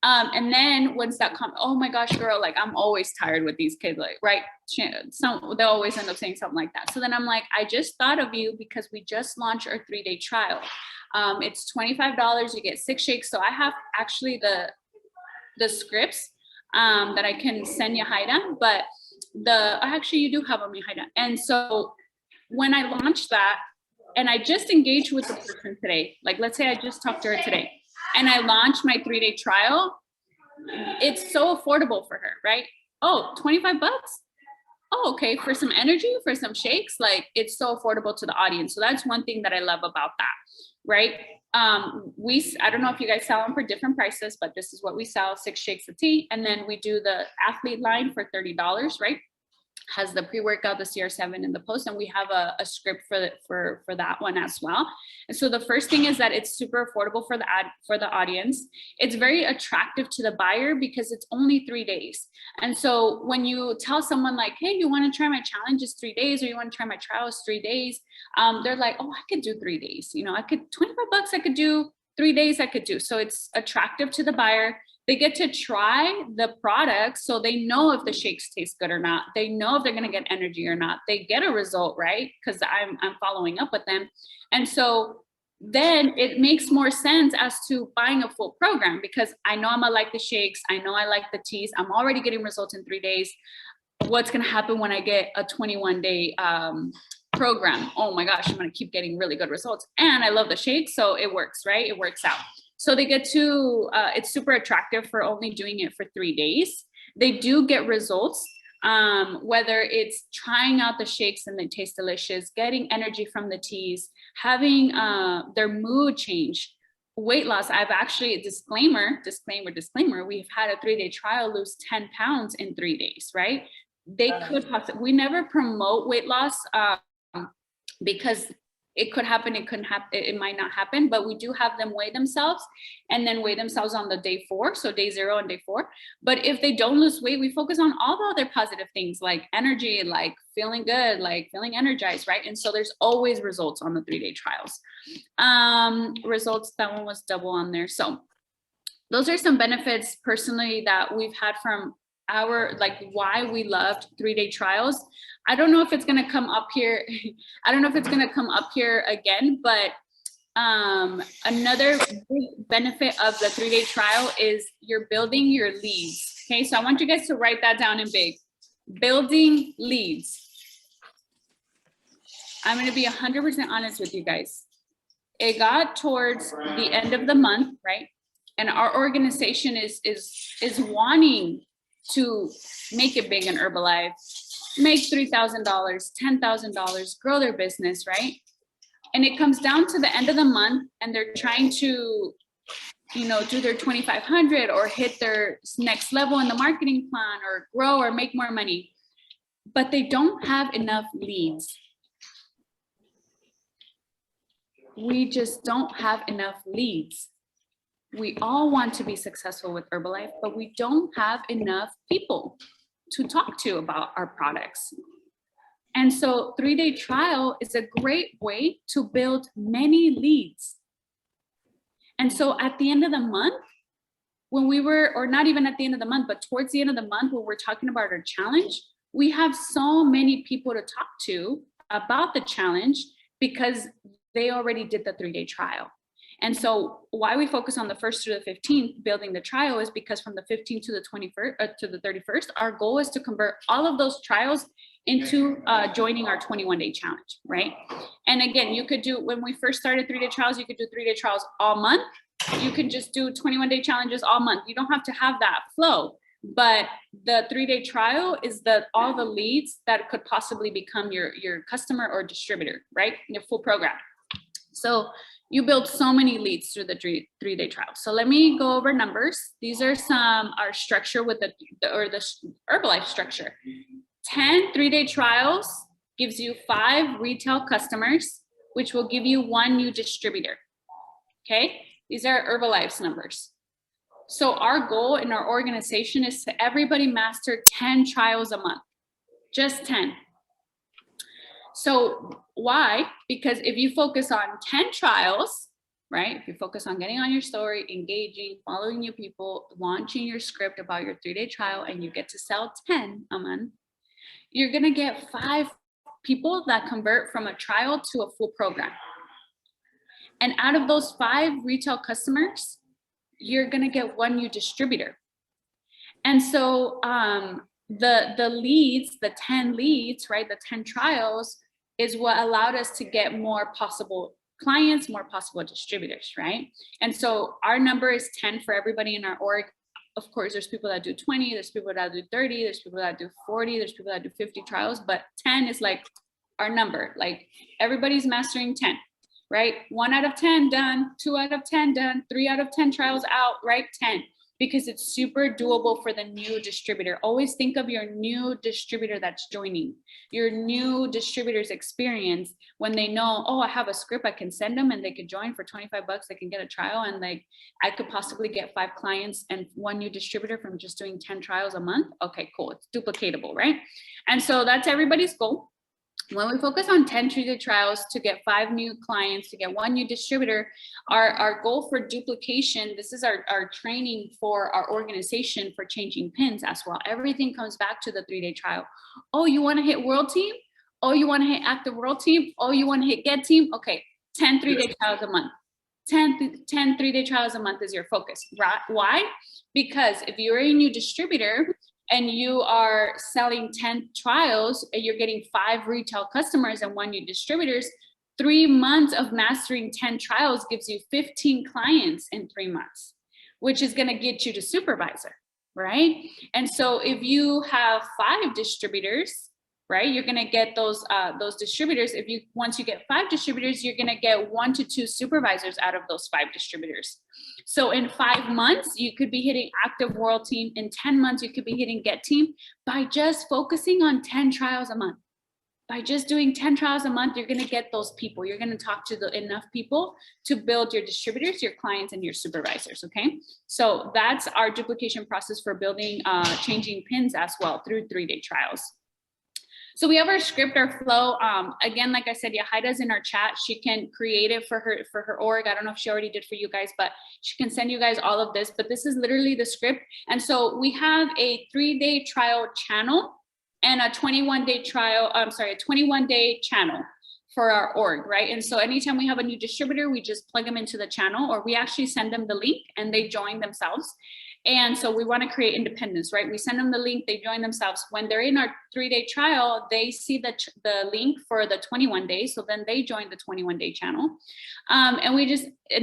And then once that comes, oh my gosh, girl, like, I'm always tired with these kids, like, right? They'll always end up saying something like that. So then I'm like, I just thought of you because we just launched our 3-day trial. It's $25. You get 6 shakes. So I have actually the scripts that I can send Yahaira, but actually you do have them, Yahaira. And so when I launched that, and I just engaged with the person today, like, let's say I just talked to her today, and I launched my 3-day trial, it's so affordable for her, right? Oh, 25 bucks? Oh, okay, for some energy, for some shakes, like, it's so affordable to the audience. So that's one thing that I love about that, right? I don't know if you guys sell them for different prices, but this is what we sell, 6 shakes of tea. And then we do the athlete line for $30, right? has the pre-workout, the CR7 and the post, and we have a script for that one as well. And so the first thing is that it's super affordable for the audience. It's very attractive to the buyer because it's only 3 days. And so when you tell someone like, hey, you want to try my challenge, it's 3 days, or you want to try my trial, it's 3 days, they're like, oh, I could do 3 days. You know, I could, 25 bucks, I could do 3 days, I could do. So it's attractive to the buyer. They get to try the product so they know if the shakes taste good or not. They know if they're going to get energy or not. They get a result, right? Because I'm following up with them. And so then it makes more sense as to buying a full program, because I know I'm going to like the shakes. I know I like the teas. I'm already getting results in 3 days. What's going to happen when I get a 21-day program? Oh my gosh, I'm going to keep getting really good results. And I love the shakes, so it works, right? It works out. So they get to, it's super attractive for only doing it for 3 days. They do get results, whether it's trying out the shakes and they taste delicious, getting energy from the teas, having their mood change, weight loss. I've actually, disclaimer, we've had a 3-day trial lose 10 pounds in 3 days, right? They could possibly, we never promote weight loss because it could happen, it couldn't happen, it might not happen, but we do have them weigh themselves and then weigh themselves on the day 4, so day 0 and day 4. But if they don't lose weight, we focus on all the other positive things like energy, like feeling good, like feeling energized, right? And so there's always results on the 3-day trials. Results, that one was double on there. So those are some benefits personally that we've had from our, like, why we loved 3-day trials. I don't know if it's going to come up here. I don't know if it's going to come up here again, but another big benefit of the 3-day trial is you're building your leads. Okay, so I want you guys to write that down in big. Building leads. I'm going to be 100% honest with you guys. It got towards the end of the month, right? And our organization is wanting to make it big in Herbalife, make $3,000, $10,000, grow their business, right? And it comes down to the end of the month and they're trying to, you know, do their 2,500 or hit their next level in the marketing plan or grow or make more money, but they don't have enough leads. We just don't have enough leads. We all want to be successful with Herbalife, but we don't have enough people to talk to about our products. And so 3-day trial is a great way to build many leads. And so at the end of the month, when we were, or not even at the end of the month, but towards the end of the month, when we're talking about our challenge, we have so many people to talk to about the challenge because they already did the 3-day trial. And so why we focus on the 1st through the 15th building the trial is because from the 15th to the 21st to the 31st, our goal is to convert all of those trials into joining our 21-day challenge, right? And again, you could do, when we first started 3-day trials, you could do 3-day trials all month. You can just do 21-day challenges all month. You don't have to have that flow. But the 3-day trial is all the leads that could possibly become your customer or distributor, right? Your full program. So you build so many leads through the 3-day trial. So let me go over numbers. These are our structure with the Herbalife structure. 10 3-day trials gives you 5 retail customers, which will give you 1 new distributor. Okay, these are Herbalife's numbers. So our goal in our organization is to everybody master 10 trials a month, just 10. So why? Because if you focus on 10 trials, right? If you focus on getting on your story, engaging, following new people, launching your script about your 3-day trial, and you get to sell 10 a month, you're going to get 5 people that convert from a trial to a full program. And out of those 5 retail customers, you're going to get 1 new distributor. And so the leads, the 10 leads, right? The 10 trials is what allowed us to get more possible clients, more possible distributors, right? And so our number is 10 for everybody in our org. Of course, there's people that do 20, there's people that do 30, there's people that do 40, there's people that do 50 trials, but 10 is like our number. Like everybody's mastering 10, right? 1 out of 10 done, 2 out of 10 done, 3 out of 10 trials out, right? 10. because it's super doable for the new distributor. Always think of your new distributor that's joining, your new distributor's experience when they know, oh, I have a script, I can send them and they could join for 25 bucks. They can get a trial, and like I could possibly get 5 clients and 1 new distributor from just doing 10 trials a month. Okay, cool. It's duplicatable, right? And so that's everybody's goal. When we focus on 10 treated trials to get 5 new clients, to get 1 new distributor, our goal for duplication, this is our training for our organization for changing pins as well. Everything comes back to the 3-day trial. Oh, you want to hit world team? Oh, you want to hit active world team? Oh, you want to hit get team? Okay, 10 3-day trials a month. 10 3-day trials a month is your focus, right? Why? Because if you're a new distributor and you are selling 10 trials and you're getting 5 retail customers and 1 new distributors, 3 months of mastering 10 trials gives you 15 clients in 3 months, which is going to get you to supervisor, right? And so if you have 5 distributors, right, you're going to get those distributors. Once you get 5 distributors, you're going to get 1 to 2 supervisors out of those 5 distributors. So in 5 months, you could be hitting active world team. In 10 months, you could be hitting get team by just focusing on 10 trials a month. By just doing 10 trials a month, you're going to get those people. You're going to talk to enough people to build your distributors, your clients, and your supervisors, okay? So that's our duplication process for building, changing pins as well through 3-day trials. So we have our script, our flow. Again, like I said, Yahaida's in our chat. She can create it for her org. I don't know if she already did for you guys, but she can send you guys all of this. But this is literally the script. And so we have a 3-day trial channel and a 21-day trial, a 21-day channel for our org, right? And so anytime we have a new distributor, we just plug them into the channel, or we actually send them the link and they join themselves. And so we want to create independence, right? We send them the link, they join themselves. When they're in our 3-day trial, they see the link for the 21 days. So then they join the 21-day channel. And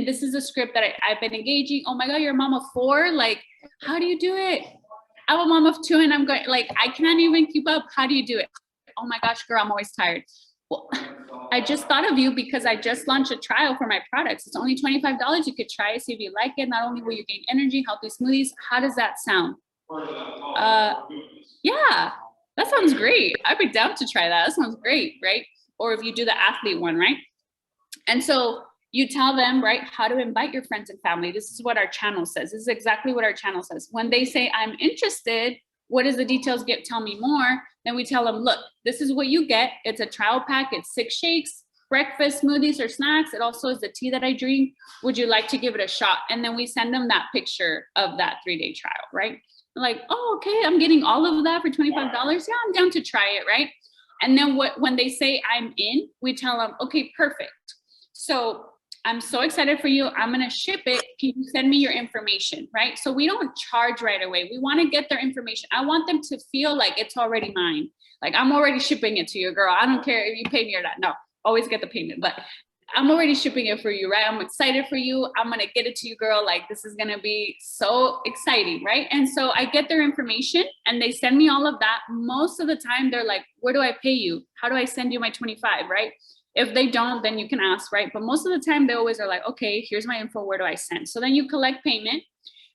this is a script that I've been engaging. Oh my God, you're a mom of 4. Like, how do you do it? I'm a mom of 2 and I'm going, like, I can't even keep up. How do you do it? Oh my gosh, girl, I'm always tired. Well, I just thought of you because I just launched a trial for my products. It's only $25. You could try it, see if you like it. Not only will you gain energy, healthy smoothies. How does that sound? Yeah, that sounds great. I'd be down to try that. That sounds great, right? Or if you do the athlete one, right? And so you tell them, right, how to invite your friends and family. This is what our channel says. This is exactly what our channel says. When they say, I'm interested, what is the details? Tell me more. Then we tell them, look, this is what you get. It's a trial pack. It's 6 shakes, breakfast, smoothies, or snacks. It also is the tea that I drink. Would you like to give it a shot? And then we send them that picture of that 3-day trial, right? Like, oh, okay, I'm getting all of that for $25. Yeah, I'm down to try it, right? And then when they say I'm in, we tell them, okay, perfect. So I'm so excited for you. I'm going to ship it. Can you send me your information, right? So we don't charge right away. We want to get their information. I want them to feel like it's already mine. Like, I'm already shipping it to you, girl. I don't care if you pay me or not. No, always get the payment, but I'm already shipping it for you, right? I'm excited for you. I'm going to get it to you, girl. Like, this is going to be so exciting, right? And so I get their information and they send me all of that. Most of the time they're like, where do I pay you? How do I send you my 25, right? If they don't, then you can ask, right? But most of the time they always are like, okay, here's my info. Where do I send? So then you collect payment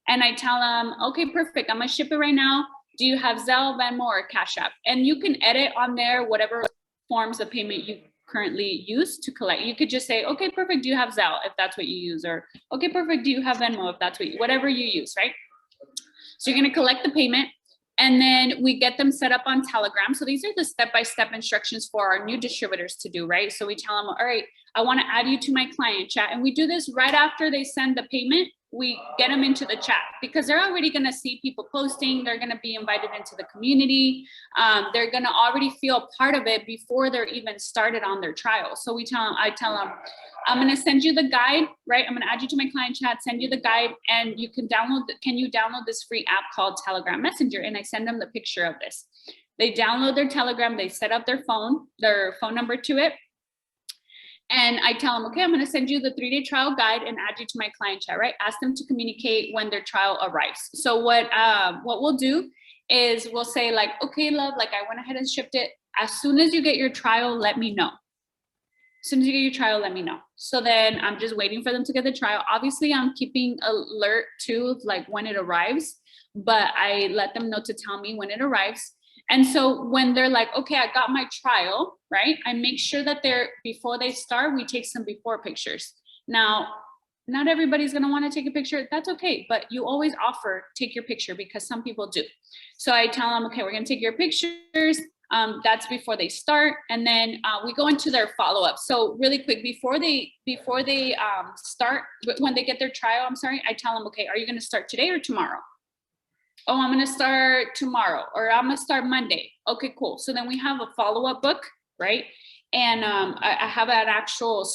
and I tell them, okay, perfect. I'm going to ship it right now. Do you have Zelle, Venmo, or Cash App? And you can edit on there whatever forms of payment you currently use to collect. You could just say, okay, perfect. Do you have Zelle if that's what you use? Or okay, perfect. Do you have Venmo if that's whatever you use, right? So you're going to collect the payment. And then we get them set up on Telegram. So these are the step-by-step instructions for our new distributors to do, right? So we tell them, all right, I want to add you to my client chat. And we do this right after they send the payment. We get them into the chat because they're already going to see people posting. They're going to be invited into the community. They're going to already feel part of it before they're even started on their trial. So I tell them, I'm going to send you the guide, right? I'm going to add you to my client chat, send you the guide, and you can can you download this free app called Telegram Messenger? And I send them the picture of this. They download their Telegram, they set up their phone number to it. And I tell them, okay, I'm going to send you the 3-day trial guide and add you to my client chat, right? Ask them to communicate when their trial arrives. So what we'll do is we'll say like, okay, love, like I went ahead and shipped it. As soon as you get your trial, let me know. As soon as you get your trial, let me know. So then I'm just waiting for them to get the trial. Obviously, I'm keeping alert too, like when it arrives, but I let them know to tell me when it arrives. And so when they're like, okay, I got my trial, right? I make sure that before they start, we take some before pictures. Now, not everybody's gonna wanna take a picture, that's okay, but you always offer, take your picture, because some people do. So I tell them, okay, we're gonna take your pictures. That's before they start, and then we go into their follow-up. So really quick, before they start, when they get their trial, I tell them, okay, are you gonna start today or tomorrow? Oh, I'm gonna start tomorrow, or I'm gonna start Monday. Okay, cool. So then we have a follow-up book, right? And I have an actual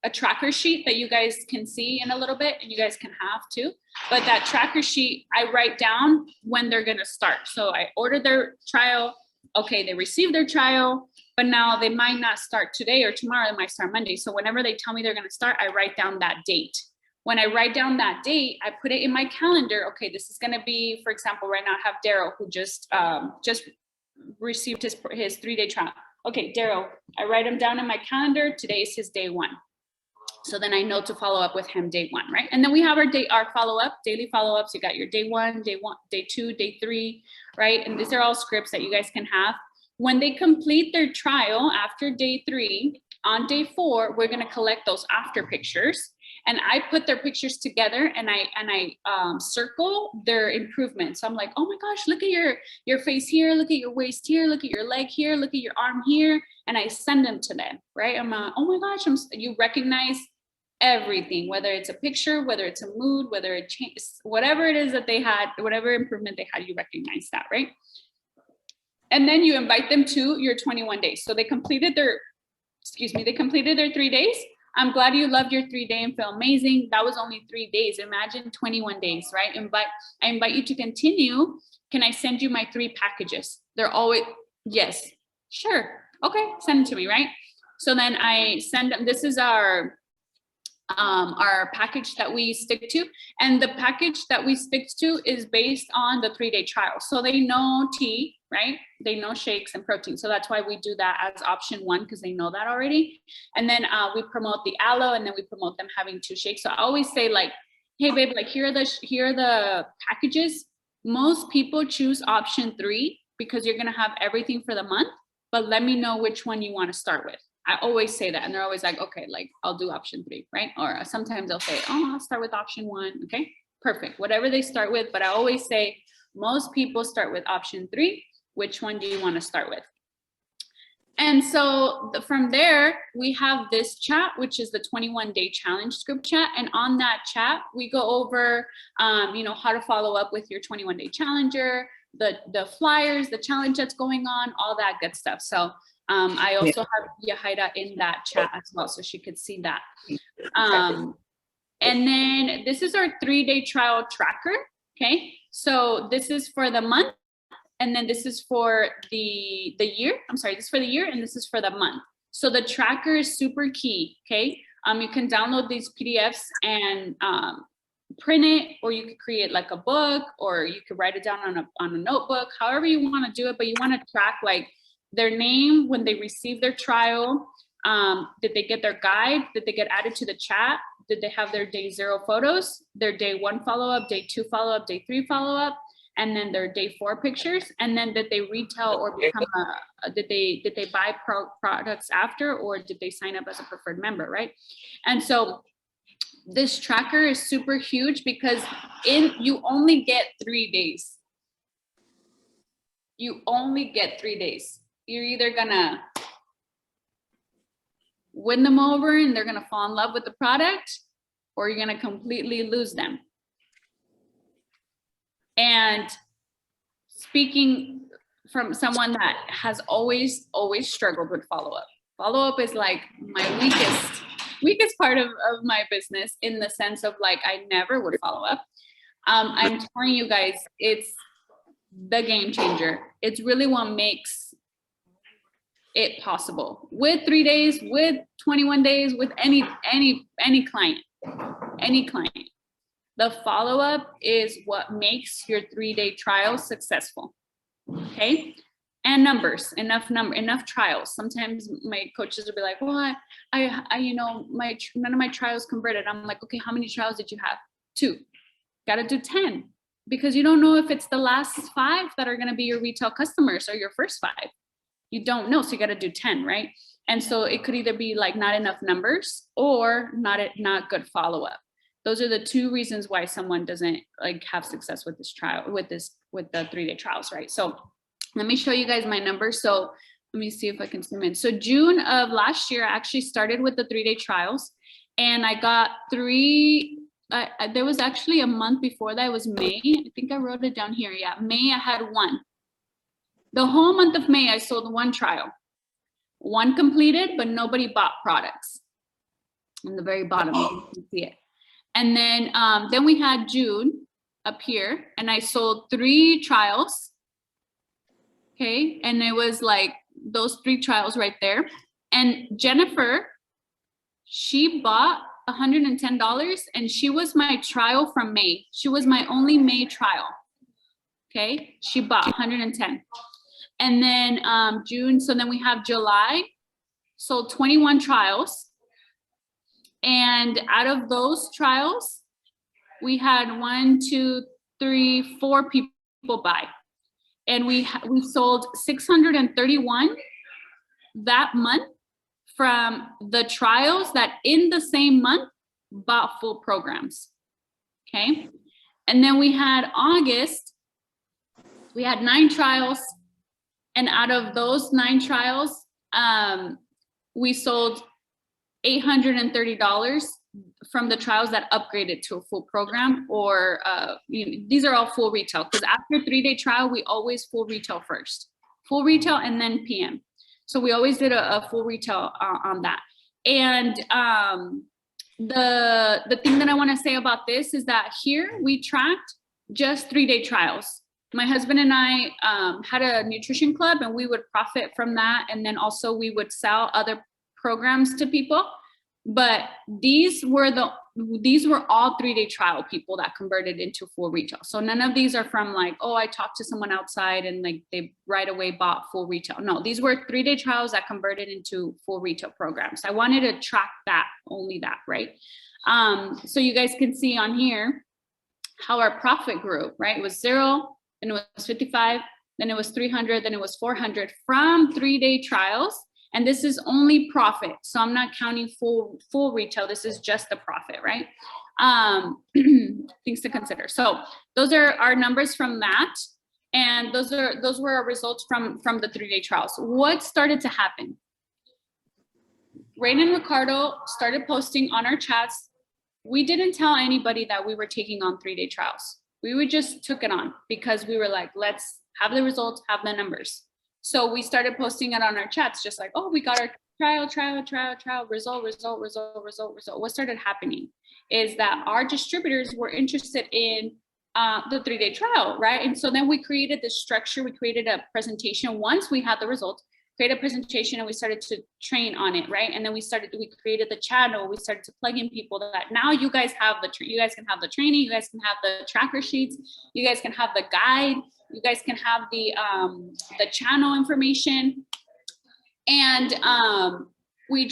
a tracker sheet that you guys can see in a little bit, and you guys can have too. But that tracker sheet, I write down when they're gonna start. So I order their trial. Okay, they receive their trial, but now they might not start today or tomorrow. They might start Monday. So whenever they tell me they're gonna start, I write down that date. When I write down that date, I put it in my calendar. Okay, this is gonna be, for example, right now I have Daryl, who just received his 3-day trial. Okay, Daryl, I write him down in my calendar. Today is his day 1. So then I know to follow up with him day 1, right? And then we have our follow-up, daily follow-ups. You got your day 1, day 2, day 3, right? And these are all scripts that you guys can have. When they complete their trial after day 3, on day 4, we're gonna collect those after pictures. And I put their pictures together, and I circle their improvements. So I'm like, oh my gosh, look at your face here, look at your waist here, look at your leg here, look at your arm here, and I send them to them, right? I'm oh my gosh, you recognize everything, whether it's a picture, whether it's a mood, whether it changes, whatever it is that they had, whatever improvement they had, you recognize that, right? And then you invite them to your 21 days. So they completed their 3 days. I'm glad you loved your 3-day and feel amazing. That was only 3 days. Imagine 21 days, right? I invite you to continue. Can I send you my 3 packages? They're always, yes, sure. Okay, send them to me, right? So then I send them, this is our package that we stick to. And the package that we stick to is based on the 3-day trial. So they know tea, right? They know shakes and protein. So that's why we do that as option 1, because they know that already. And then we promote the aloe, and then we promote them having 2 shakes. So I always say, like, hey babe, like here are the packages. Most people choose option 3 because you're gonna have everything for the month, but let me know which one you want to start with. I always say that, and they're always like, okay, like I'll do option 3, right? Or sometimes they'll say, oh, I'll start with option 1. Okay, perfect, whatever they start with. But I always say most people start with option 3. Which one do you want to start with? And so from there, we have this chat, which is the 21-day challenge group chat. And on that chat, we go over, how to follow up with your 21-day challenger, the flyers, the challenge that's going on, all that good stuff. So I also have Yahaira in that chat as well, so she could see that. And then this is our 3-day trial tracker. Okay, so this is for the month. And then this is for the year. I'm sorry, this is for the year, and this is for the month. So the tracker is super key, okay? You can download these PDFs and print it, or you could create like a book, or you could write it down on a notebook, however you want to do it. But you want to track like their name when they receive their trial. Did they get their guide? Did they get added to the chat? Did they have their day 0 photos, their day 1 follow-up, day 2 follow-up, day 3 follow-up? And then their day 4 pictures, and then did they retail or become did they buy products after, or did they sign up as a preferred member, right? And so this tracker is super huge because you only get 3 days. You only get 3 days. You're either gonna win them over and they're gonna fall in love with the product, or you're gonna completely lose them. And speaking from someone that has always struggled with follow-up. Follow-up is like my weakest part of my business, in the sense of like, I never would follow up. I'm telling you guys, it's the game changer. It's really what makes it possible. With 3 days, with 21 days, with any client. The follow-up is what makes your 3-day trial successful, okay? and numbers, enough trials. Sometimes my coaches will be like, well, I you know, none of my trials converted. I'm like, okay, how many trials did you have? 2. Got to do 10, because you don't know if it's the last 5 that are going to be your retail customers or your first 5. You don't know, so you got to do 10, right? And so it could either be like not enough numbers or not good follow-up. Those are the 2 reasons why someone doesn't like have success with this trial, with the 3-day trials, right? So let me show you guys my numbers. So let me see if I can zoom in. So June of last year, I actually started with the 3-day trials, and I got 3. There was actually a month before that. It was May. I think I wrote it down here. Yeah, May I had 1. The whole month of May, I sold 1 trial. 1 completed, but nobody bought products. On the very bottom, you can see it. And then we had June up here, and I sold 3 trials. Okay, and it was like those 3 trials right there. And Jennifer, she bought $110, and she was my trial from May. She was my only May trial. Okay, she bought 110. And then June, so then we have July, sold 21 trials. And out of those trials, we had 4 people buy. And we sold 631 that month from the trials that in the same month bought full programs. Okay. And then we had August, we had 9 trials. And out of those 9 trials, we sold $830 from the trials that upgraded to a full program, or these are all full retail, because after 3-day trial, we always full retail first, full retail and then PM. So we always did a full retail on that. And the thing that I want to say about this is that here we tracked just 3-day trials. My husband and I had a nutrition club, and we would profit from that. And then also we would sell other programs to people. But these were all 3-day trial people that converted into full retail. So none of these are from like, oh, I talked to someone outside and like they right away bought full retail. No, these were 3-day trials that converted into full retail programs. I wanted to track that, only that, right? So you guys can see on here how our profit grew, right? It was 0, then it was 55, then it was 300, then it was 400 from 3-day trials. And this is only profit. So I'm not counting full retail. This is just the profit, right? Things to consider. So those are our numbers from that. And those were our results from the 3-day trials. What started to happen? Rain and Ricardo started posting on our chats. We didn't tell anybody that we were taking on 3-day trials. We just took it on because we were like, let's have the results, have the numbers. So we started posting it on our chats, just like, oh, we got our trial, result. What started happening is that our distributors were interested in the 3-day trial, right? And so then we created this structure. We created a presentation once we had the results, created a presentation, and we started to train on it, right? And then we created the channel. We started to plug in people that now you guys have you guys can have the training, you guys can have the tracker sheets, you guys can have the guide, you guys can have the channel information. And we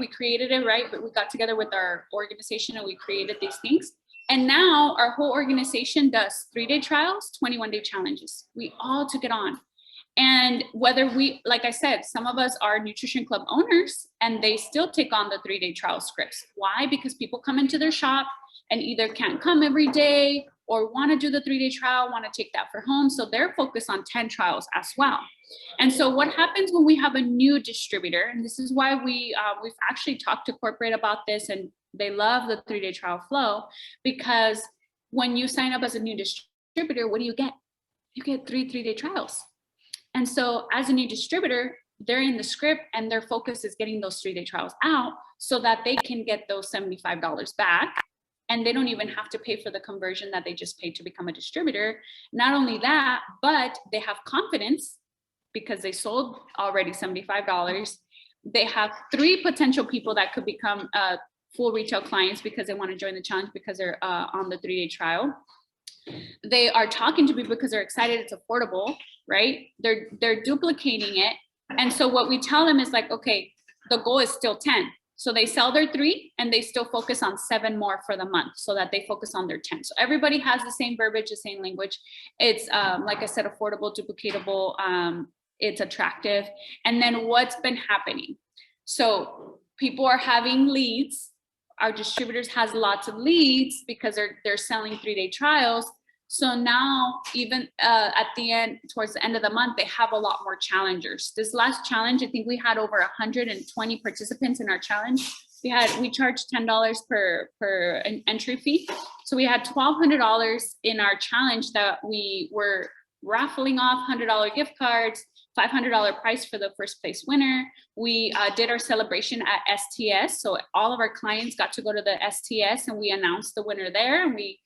created it, right? But we got together with our organization and we created these things. And now our whole organization does 3-day trials, 21-day challenges. We all took it on. And whether like I said, some of us are nutrition club owners and they still take on the 3-day trial scripts. Why? Because people come into their shop and either can't come every day or want to do the 3-day trial, want to take that for home. So they're focused on 10 trials as well. And so what happens when we have a new distributor, and this is why we've actually talked to corporate about this, and they love the 3-day trial flow, because when you sign up as a new distributor, what do you get? You get 3-day trials. And so as a new distributor, they're in the script and their focus is getting those 3-day trials out so that they can get those $75 back. And they don't even have to pay for the conversion that they just paid to become a distributor. Not only that, but they have confidence because they sold already $75. They have 3 potential people that could become full retail clients because they want to join the challenge because they're on the 3-day trial. They are talking to people because they're excited it's affordable, right? They're duplicating it. And so what we tell them is like, okay, the goal is still 10. So they sell their 3 and they still focus on 7 more for the month so that they focus on their 10. So everybody has the same verbiage, the same language. It's like I said, affordable, duplicatable, it's attractive. And then what's been happening? So people are having leads. Our distributors has lots of leads because they're selling 3-day trials. So now even at the end, towards the end of the month, they have a lot more challengers. This last challenge, I think we had over 120 participants in our challenge. We charged $10 per an entry fee. So we had $1,200 in our challenge that we were raffling off $100 gift cards, $500 prize for the first place winner. We did our celebration at STS. So all of our clients got to go to the STS and we announced the winner there. And we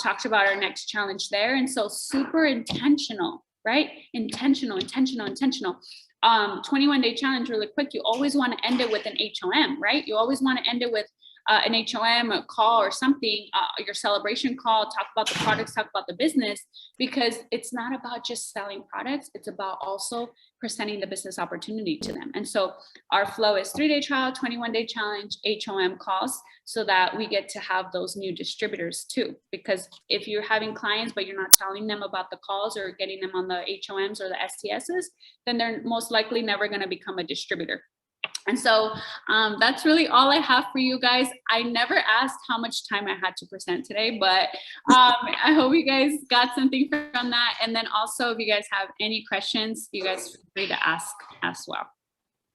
talked about our next challenge there. And so super intentional, right? Intentional. 21-day challenge, really quick. You always want to end it with an HOM, right? You always want to end it with an HOM, a call or something, your celebration call, talk about the products, talk about the business, because it's not about just selling products. It's about also presenting the business opportunity to them. And so our flow is 3-day trial, 21-day challenge, HOM calls, so that we get to have those new distributors too. Because if you're having clients, but you're not telling them about the calls or getting them on the HOMs or the STSs, then they're most likely never going to become a distributor. And so that's really all I have for you guys. I never asked how much time I had to present today, but I hope you guys got something from that. And then also, if you guys have any questions, you guys feel free to ask as well.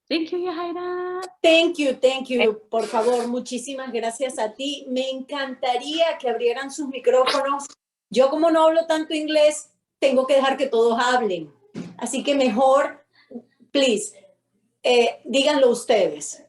Thank you, Yahaira. Thank you. Por favor, muchísimas gracias a ti. Me encantaría que abrieran sus micrófonos. Yo, como no hablo tanto inglés, tengo que dejar que todos hablen. Así que mejor, please, díganlo ustedes.